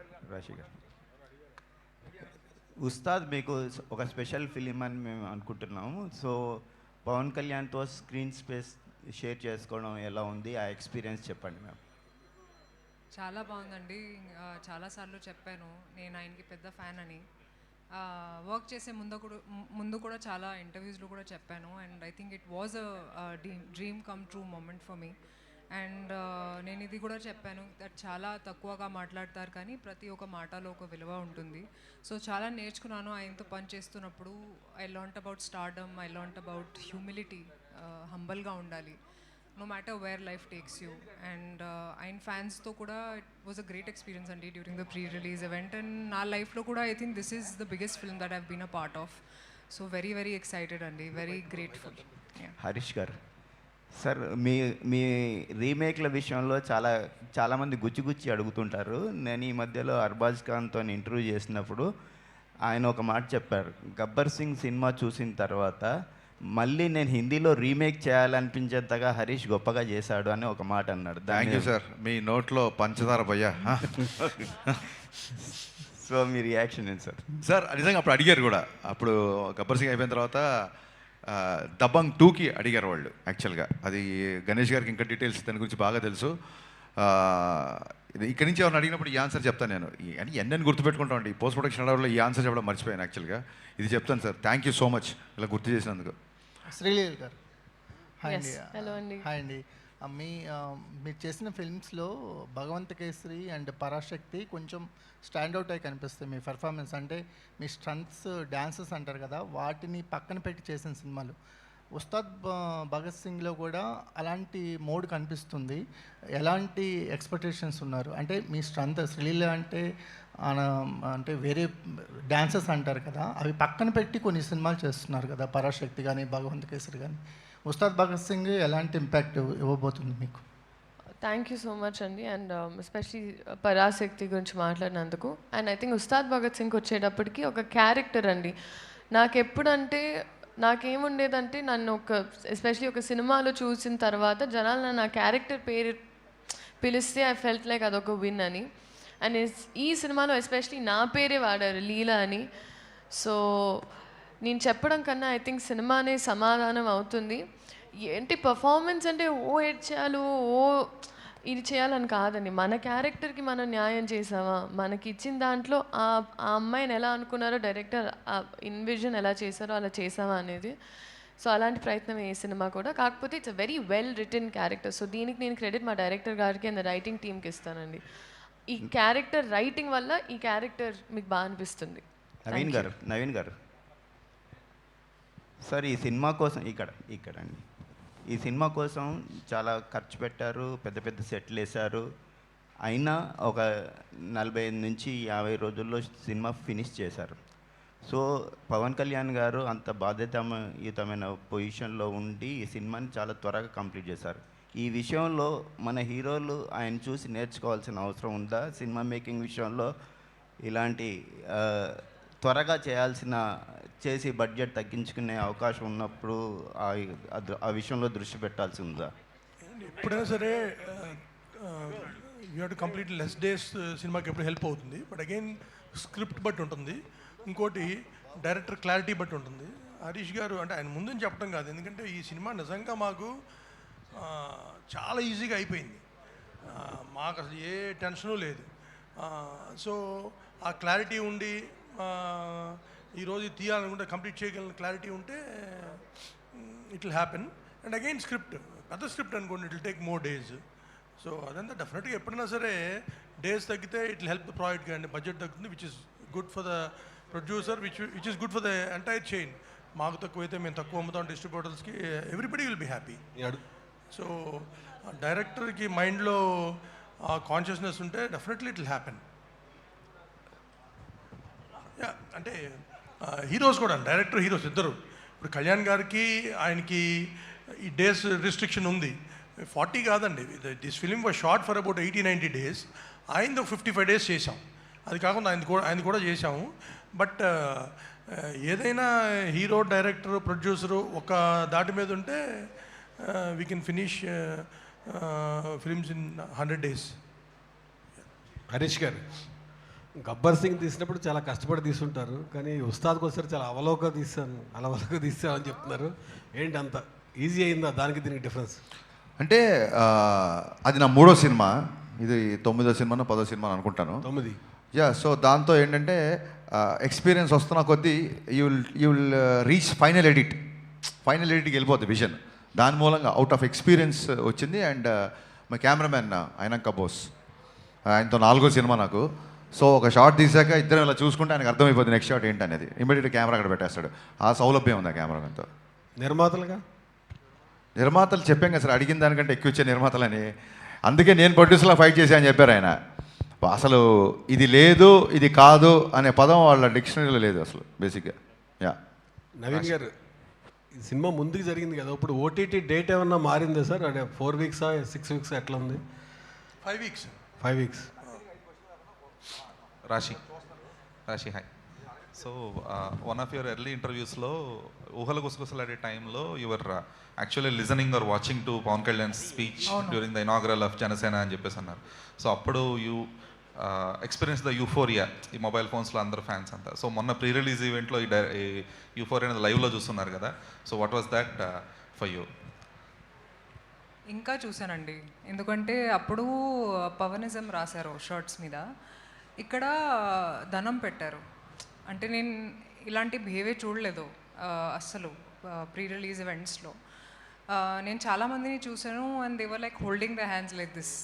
ఉస్తాద్ మీకు ఒక స్పెషల్ ఫిలిం అని మేము అనుకుంటున్నాము. సో పవన్ కళ్యాణ్తో స్క్రీన్ స్పేస్ షేర్ చేసుకోవడం ఎలా ఉంది, ఆ ఎక్స్పీరియన్స్ చెప్పండి మ్యామ్. చాలా బాగుందండి. చాలాసార్లు చెప్పాను నేను ఆయనకి పెద్ద ఫ్యాన్ అని. వర్క్ చేసే ముందు కూడా చాలా ఇంటర్వ్యూస్లో కూడా చెప్పాను. And I think it was a dream come true moment for me. And నేను ఇది కూడా చెప్పాను దట్ చాలా తక్కువగా మాట్లాడతారు కానీ ప్రతి ఒక్క మాటలో ఒక విలువ ఉంటుంది. సో చాలా నేర్చుకున్నాను ఆయనతో పని చేస్తున్నప్పుడు. I learnt about stardom, I learnt about humility, హంబల్గా ఉండాలి no matter where life takes you. And ఆయన ఫ్యాన్స్తో కూడా it was a great experience అండి during the pre release event. And నా లైఫ్లో కూడా I think this is the biggest film that have been a part of. So very very excited అండి, very grateful. Harish గారు, sir మీ రీమేక్ల విషయంలో చాలామంది గుచ్చి అడుగుతుంటారు. నేను ఈ మధ్యలో అర్బాజ్ ఖాన్తో ఇంటర్వ్యూ చేసినప్పుడు ఆయన ఒక మాట చెప్పారు, గబ్బర్ సింగ్ సినిమా చూసిన తర్వాత మళ్ళీ నేను హిందీలో రీమేక్ చేయాలనిపించేంతగా హరీష్ గొప్పగా చేశాడు అని ఒక మాట అన్నాడు. Thank you sir. మీ నోట్లో పంచదార భయ్యా. సో మీ రియాక్షన్ ఏంటి సార్? సార్ నిజంగా అప్పుడు అడిగారు కూడా. అప్పుడు గబ్బర్ సింగ్ అయిపోయిన తర్వాత దబంగ్ 2కి అడిగారు వాళ్ళు. యాక్చువల్గా అది గణేష్ గారికి ఇంకా డీటెయిల్స్ దాని గురించి బాగా తెలుసు. ఇక్కడి నుంచి ఎవరిని అడిగినప్పుడు ఈ ఆన్సర్ చెప్తాను నేను. అని ఎన్నెన్ని గుర్తుపెట్టుకుంటామండి. పోస్ట్ ప్రొడక్షన్ అడవుల్లో ఈ ఆన్సర్ చెప్పడం మర్చిపోయాను. యాక్చువల్గా ఇది చెప్తాను sir. Thank you so much ఇలా గుర్తు చేసినందుకు. శ్రీలీల గారు, హాయ్ అండి. హలో అండి. హాయ్ అండి. మీరు చేసిన ఫిల్మ్స్లో భగవంత కేసరి అండ్ పరాశక్తి కొంచెం స్టాండ్అవుట్ అయి కనిపిస్తాయి మీ పెర్ఫార్మెన్స్. అంటే మీ స్టంట్స్, డ్యాన్సెస్ అంటారు కదా, వాటిని పక్కన పెట్టి చేసిన సినిమాలు. ఉస్తాద్ భగత్ సింగ్లో కూడా అలాంటి మోడ్ కనిపిస్తుంది. ఎలాంటి ఎక్స్పెక్టేషన్స్ ఉన్నారు? అంటే మీ స్ట్రెంత్ శ్రీలీల అంటే వేరే డ్యాన్సెస్ అంటారు కదా, అవి పక్కన పెట్టి కొన్ని సినిమాలు చేస్తున్నారు కదా, పరాశక్తి కానీ భగవంత్ కేసరి కానీ. ఉస్తాద్ భగత్ సింగ్ ఎలాంటి ఇంపాక్ట్ ఇవ్వబోతుంది మీకు? థ్యాంక్ యూ సో మచ్ అండి. అండ్ ఎస్పెషలీ పరాశక్తి గురించి మాట్లాడినందుకు. And I think Ustaad Bhagat Singh వచ్చేటప్పటికి ఒక క్యారెక్టర్ అండి. నాకెప్పుడంటే నాకేముండేదంటే నన్ను ఎస్పెషలీ ఒక సినిమాలో చూసిన తర్వాత జనాలు నా క్యారెక్టర్ పేరు పిలిస్తే ఐ ఫెల్ట్ లైక్ అదొక విన్ అని. అండ్ ఈ సినిమాలో ఎస్పెషలీ నా పేరే వాడారు, లీలా అని. సో నేను చెప్పడం కన్నా ఐ థింక్ సినిమానే సమాధానం అవుతుంది. ఏంటి పర్ఫార్మెన్స్ అంటే ఓ ఎడ్ చేయాలి, ఓ ఇది చేయాలని కాదండి. మన క్యారెక్టర్కి మనం న్యాయం చేసామా, మనకి ఇచ్చిన దాంట్లో ఆ అమ్మాయిని ఎలా అనుకున్నారో డైరెక్టర్ ఇన్విజన్ ఎలా చేశారో అలా చేసామా అనేది. సో అలాంటి ప్రయత్నం ఏ సినిమా కూడా. కాకపోతే it's a very well written character. So దీనికి నేను క్రెడిట్ మా డైరెక్టర్ గారికి అండ్ రైటింగ్ టీమ్కి ఇస్తానండి. ఈ క్యారెక్టర్ రైటింగ్ వల్ల ఈ క్యారెక్టర్ మీకు బాగా అనిపిస్తుంది. నవీన్ గారు సార్, ఈ సినిమా కోసం ఇక్కడ అండి, ఈ సినిమా కోసం చాలా ఖర్చు పెట్టారు, పెద్ద పెద్ద సెట్లు వేశారు. అయినా ఒక 45 నుంచి 50 రోజుల్లో సినిమా ఫినిష్ చేశారు. సో పవన్ కళ్యాణ్ గారు అంత బాధ్యతాయుతమైన పొజిషన్లో ఉండి ఈ సినిమాని చాలా త్వరగా కంప్లీట్ చేశారు. ఈ విషయంలో మన హీరోలు ఆయన చూసి నేర్చుకోవాల్సిన అవసరం ఉందా? సినిమా మేకింగ్ విషయంలో ఇలాంటి త్వరగా చేసి బడ్జెట్ తగ్గించుకునే అవకాశం ఉన్నప్పుడు ఆ విషయంలో దృష్టి పెట్టాల్సి ఉందా? ఎప్పుడైనా సరే you have to complete less days సినిమాకి ఎప్పుడు హెల్ప్ అవుతుంది. బట్ అగైన్ స్క్రిప్ట్ బట్టి ఉంటుంది, ఇంకోటి డైరెక్టర్ క్లారిటీ బట్టి ఉంటుంది. హరీష్ గారు అంటే ఆయన ముందని చెప్పడం కాదు, ఎందుకంటే ఈ సినిమా నిజంగా మాకు చాలా ఈజీగా అయిపోయింది. మాకు అసలు ఏ టెన్షను లేదు. సో ఆ క్లారిటీ ఉండి ఈరోజు తీయాలనుకుంటే కంప్లీట్ చేయగలిగిన క్లారిటీ ఉంటే it will happen. And again script పెద్ద స్క్రిప్ట్ అనుకోండి, it will take more days. So అదంతా డెఫినెట్గా ఎప్పుడైనా సరే డేస్ తగ్గితే it will help the project కానీ బడ్జెట్ తగ్గుతుంది, which is good for the producer, which is good for the entire chain. మాకు తక్కువైతే మేము తక్కువ అమ్ముతాం డిస్ట్రిబ్యూటర్స్కి, everybody will be happy. So డైరెక్టర్కి మైండ్లో కాన్షియస్నెస్ ఉంటే డెఫినెట్లీ ఇట్ విల్ హ్యాపెన్. అంటే హీరోస్ కూడా, డైరెక్టర్ హీరోస్ ఇద్దరు. ఇప్పుడు కళ్యాణ్ గారికి ఆయనకి ఈ డేస్ రిస్ట్రిక్షన్ ఉంది, 40 కాదండి. This film was short for about 80-90 days. ఆయనది 55 డేస్ చేసాం. అది కాకుండా ఆయన కూడా చేసాము. బట్ ఏదైనా హీరో, డైరెక్టర్, ప్రొడ్యూసరు ఒక దాటి మీద ఉంటే we can finish films in 100 days. Harish గారు, గబ్బర్ సింగ్ తీసినప్పుడు చాలా కష్టపడి తీసుంటారు, కానీ ఉస్తాద్కి వచ్చేసరికి చాలా అలవోక తీసాను అని చెప్తున్నారు. ఏంటి అంత ఈజీ అయిందా దానికి దీనికి డిఫరెన్స్? అంటే అది నా 3వ సినిమా, ఇది 9వ సినిమానో 10వ సినిమా అనుకుంటాను. 9. యా, సో దాంతో ఏంటంటే ఎక్స్పీరియన్స్ వస్తున్న కొద్దీ యూ విల్ రీచ్ ఫైనల్ ఎడిట్కి వెళ్ళిపోద్ది విజన్. దాని మూలంగా అవుట్ ఆఫ్ ఎక్స్పీరియన్స్ వచ్చింది. అండ్ మా కెమెరామెన్ అయినాక బోస్, ఆయనతో 4వ సినిమా నాకు. సో ఒక షాట్ తీసాక ఇద్దరం ఇలా చూసుకుంటే ఆయనకు అర్థమైపోతుంది నెక్స్ట్ షాట్ ఏంటనేది. ఇమీడియట్ కెమెరా అక్కడ పెట్టేస్తాడు. ఆ సౌలభ్యం ఉంది ఆ కెమెరామెన్తో. నిర్మాతలు చెప్పాం కదా సార్, అడిగిన దానికంటే ఎక్కువ ఇచ్చే నిర్మాతలని. అందుకే నేను ప్రొడ్యూసర్లా ఫైట్ చేశా అని చెప్పారు ఆయన. అసలు ఇది లేదు, ఇది కాదు అనే పదం వాళ్ళ డిక్షనరీలో లేదు అసలు బేసిక్గా. యా, నవీన్ గారు, ఈ సినిమా ముందుకు జరిగింది కదా, ఇప్పుడు ఓటీటీ డేట్ ఏమన్నా మారిందా సార్? అంటే 4 వీక్సా 6 వీక్స్ ఎట్లా ఉంది? 5 weeks. 5 weeks. Rashi hi. So one of your early ఇంటర్వ్యూస్లో ఊహల గుసగుసలాడే టైంలో your actually listening or watching to Pawan Kalyan speech during the inaugural of Janasena అని చెప్పేసి అన్నారు. సో అప్పుడు యూ ఎక్స్పీరియన్స్ ద యూఫోరియా, ఈ మొబైల్ ఫోన్స్లో అందరు ఫ్యాన్స్ అంతా. సో మొన్న ప్రీ రిలీజ్ ఈవెంట్లో ఈ యూఫోరియా అనేది లైవ్లో చూస్తున్నారు కదా. So what was that for you? ఇంకా చూశానండి, ఎందుకంటే అప్పుడు పవనిజం రాశారు షర్ట్స్ మీద, ఇక్కడ ధనం పెట్టారు. అంటే నేను ఇలాంటి బిహేవియర్ చూడలేదు అస్సలు ప్రీ రిలీజ్ ఈవెంట్స్లో. నేను చాలామందిని చూశాను and they were like holding the hands like this.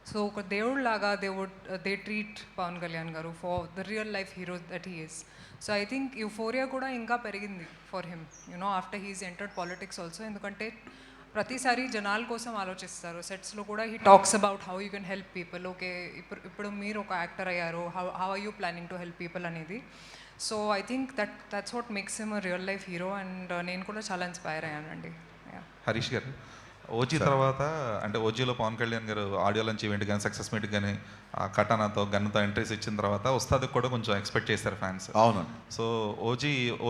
So ఒక దేవుడు లాగా they treat Pawan Kalyan garu for the real life hero that he is. So I think euphoria కూడా ఇంకా పెరిగింది for him, after he's entered politics also. ఎందుకంటే ప్రతిసారి జనాల కోసం ఆలోచిస్తారు. సెట్స్లో కూడా he talks about how you can help people. Okay, ఇప్పుడు మీరు ఒక యాక్టర్ అయ్యారు, how are you planning to help people అనేది. So I think that's what makes him real life hero. And నేను కూడా చాలా ఇన్స్పైర్ అయ్యానండి. హరీష్ గారు, ఓజీ తర్వాత అంటే ఓజీలో పవన్ కళ్యాణ్ గారు ఆడియో లంచ్ ఈవెంట్ కానీ సక్సెస్ మీట్ కానీ కటానాతో గన్నుతో ఎంట్రీస్ ఇచ్చిన తర్వాత ఉస్తాద్కి కూడా కొంచెం ఎక్స్పెక్ట్ చేశారు ఫ్యాన్స్. అవును. సో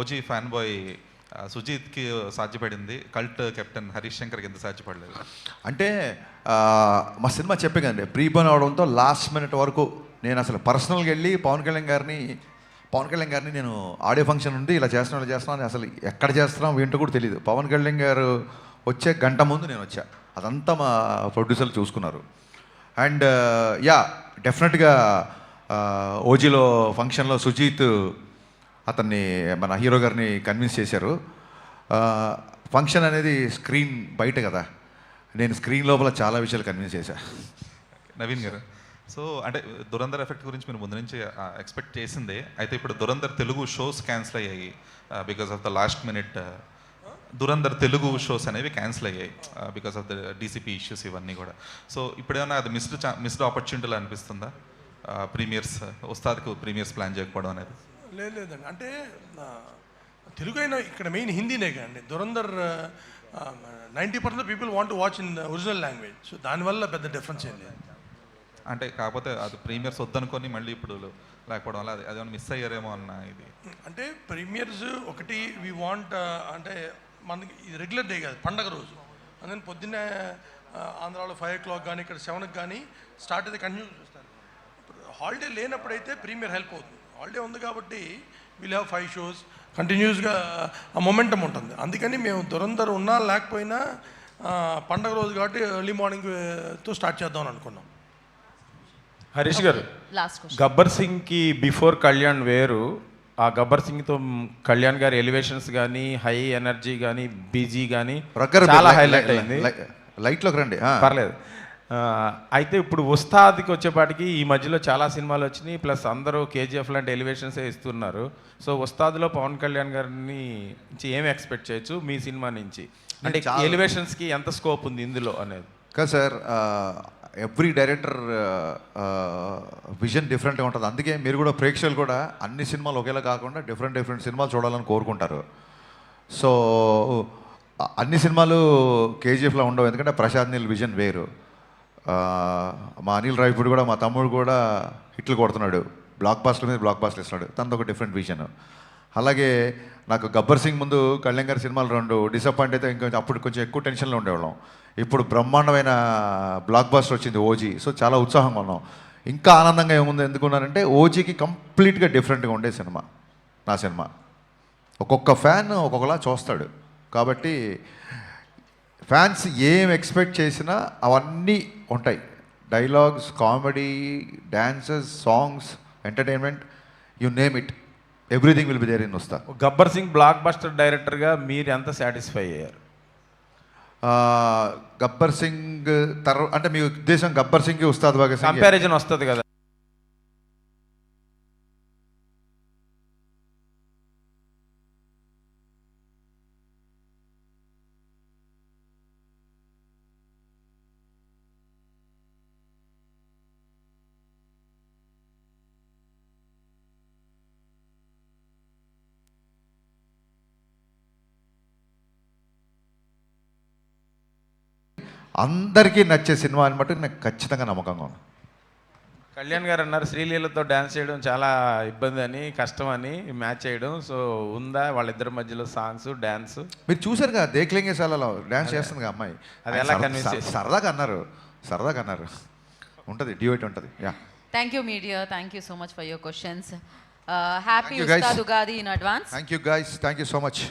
ఓజీ ఫ్యాన్ బాయ్ సుజీత్కి సాధ్యపడింది, కల్ట్ కెప్టెన్ హరీష్ శంకర్కి ఎందుకు సాధ్యపడలేదు? అంటే మా సినిమా చెప్పే కదండి, ప్రీపోన్ అవడంతో లాస్ట్ మినిట్ వరకు నేను అసలు పర్సనల్గా వెళ్ళి పవన్ కళ్యాణ్ గారిని నేను ఆడియో ఫంక్షన్ ఉంది ఇలా చేస్తున్నాను అసలు ఎక్కడ చేస్తున్నాం ఏంటో కూడా తెలియదు. పవన్ కళ్యాణ్ గారు వచ్చే గంట ముందు నేను వచ్చా. అదంతా మా ప్రొడ్యూసర్లు చూసుకున్నారు. అండ్ యా, డెఫినెట్గా ఓజీలో ఫంక్షన్లో సుజీత్ అతన్ని మన హీరో గారిని కన్విన్స్ చేశారు. ఫంక్షన్ అనేది స్క్రీన్ బయట కదా, నేను స్క్రీన్ లోపల చాలా విషయాలు కన్విన్స్ చేశాను. నవీన్ గారు, సో అంటే దురంధర్ ఎఫెక్ట్ గురించి మీరు ముందు నుంచి ఎక్స్పెక్ట్ చేసిందే. అయితే ఇప్పుడు దురంధర్ తెలుగు షోస్ క్యాన్సిల్ అయ్యాయి because of the last minute. Dhurandhar Telugu shows అనేవి క్యాన్సిల్ అయ్యాయి because of the DCP issues ఇవన్నీ కూడా. సో ఇప్పుడేమన్నా అది మిస్డ్ ఆపర్చునిటీలు అనిపిస్తుందా ప్రీమియర్స్, ఉస్తాద్కి ప్రీమియర్స్ ప్లాన్ చేయకపోవడం అనేది? లేదండి, అంటే తెలుగు అయినా ఇక్కడ మెయిన్ హిందీనే కదండి. Dhurandhar 90% people want to watch in original language. So దానివల్ల పెద్ద డిఫరెన్స్ ఏం లేదు. అంటే కాకపోతే అది ప్రీమియర్స్ వద్దనుకొని మళ్ళీ ఇప్పుడు లేకపోవడం వల్ల అదేమన్నా మిస్ అయ్యారేమో అన్న ఇది. అంటే ప్రీమియర్స్ ఒకటి వీ వాంట్, అంటే మనకి ఇది రెగ్యులర్ డే కాదు, పండగ రోజు. అందుకని పొద్దున్నే ఆంధ్రాలో 5 o'clock కానీ ఇక్కడ 7కి కానీ స్టార్ట్ అయితే కంటిన్యూ చూస్తారు. హాలిడే లేనప్పుడైతే ప్రీమియర్ హెల్ప్ అవుతుంది. హాలిడే ఉంది కాబట్టి విల్ హ్యావ్ 5 shows కంటిన్యూస్గా ఆ మొమెంటం ఉంటుంది. అందుకని మేము దురంధర్ ఉన్నా లేకపోయినా పండగ రోజు కాబట్టి ఎర్లీ మార్నింగ్తో స్టార్ట్ చేద్దాం అనుకున్నాం. హరీష్ గారు, లాస్ట్ క్వశ్చన్. గబ్బర్ సింగ్కి బిఫోర్ కళ్యాణ్ వేరు, ఆ గబ్బర్ సింగ్తో కళ్యాణ్ గారి ఎలివేషన్స్ కానీ హై ఎనర్జీ కానీ బీజీ కానీ చాలా హైలైట్ అయింది. లైట్లోకి రండి. పర్లేదు. అయితే ఇప్పుడు ఉస్తాద్కి వచ్చేపాటికి ఈ మధ్యలో చాలా సినిమాలు వచ్చినాయి, ప్లస్ అందరూ కేజీఎఫ్ లాంటి ఎలివేషన్సే ఇస్తున్నారు. సో ఉస్తాద్లో పవన్ కళ్యాణ్ గారిని ఏమి ఎక్స్పెక్ట్ చేయొచ్చు మీ సినిమా నుంచి? అంటే ఎలివేషన్స్కి ఎంత స్కోప్ ఉంది ఇందులో అనేది? కదా సార్, ఎవ్రీ డైరెక్టర్ విజన్ డిఫరెంట్గా ఉంటుంది. అందుకే మీరు కూడా ప్రేక్షకులు కూడా అన్ని సినిమాలు ఒకేలా కాకుండా డిఫరెంట్ సినిమాలు చూడాలని కోరుకుంటారు. సో అన్ని సినిమాలు కేజీఎఫ్లో ఉండవు, ఎందుకంటే ప్రశాంత్ నీల్ విజన్ వేరు. మా అనిల్ రావిపూడి కూడా, మా తమ్ముడు కూడా హిట్లు కొడుతున్నాడు, బ్లాక్ బాస్టర్ మీద బ్లాక్ బాస్టర్ ఇస్తున్నాడు, తనది ఒక డిఫరెంట్ విజన్. అలాగే నాకు గబ్బర్ సింగ్ ముందు కళ్యాణ్ గారి సినిమాలు 2 డిసప్పాయింట్ అయితే ఇంకా అప్పుడు కొంచెం ఎక్కువ టెన్షన్లో ఉండేవాళ్ళం. ఇప్పుడు బ్రహ్మాండమైన బ్లాక్ బాస్టర్ వచ్చింది ఓజీ. సో చాలా ఉత్సాహంగా ఉన్నాం. ఇంకా ఆనందంగా ఏముంది ఎందుకున్నానంటే ఓజీకి కంప్లీట్గా డిఫరెంట్గా ఉండే సినిమా నా సినిమా. ఒక్కొక్క ఫ్యాన్ ఒక్కొక్కలా చూస్తాడు కాబట్టి ఫ్యాన్స్ ఏం ఎక్స్పెక్ట్ చేసినా అవన్నీ ఉంటాయి. Dialogues, comedy, dances, songs, entertainment, you name it, everything will be there in Ustaad. Gabbar Singh blockbuster డైరెక్టర్గా మీరు ఎంత సాటిస్ఫై అయ్యారు? గబ్బర్ సింగ్ అంటే మీ ఉద్దేశం గబ్బర్ సింగ్ ఉస్తాద్ భగత్ సింగ్ కంపారిజన్ వస్తుంది కదా? అందరికీ నచ్చే సినిమా అని మటుకు నాకు ఖచ్చితంగా నమ్మకంగా ఉంది. కళ్యాణ్ గారు అన్నారు శ్రీలీలతో డ్యాన్స్ చేయడం చాలా ఇబ్బంది అని, కష్టం అని మ్యాచ్ చేయడం. సో ఉందా వాళ్ళిద్దరి మధ్యలో సాంగ్స్, డ్యాన్స్? మీరు చూసారు కదా దేక్లింగే సాలలో డ్యాన్స్ చేస్తుంది కదా అమ్మాయి. అది ఎలా కన్విన్స్ సరదాగా అన్నారు ఉంటుంది, డ్యూయట్ ఉంటుంది. Yeah, thank you media, thank you so much for your questions. Happy Ustaad Ugadi in advance. Thank you guys, thank you so much.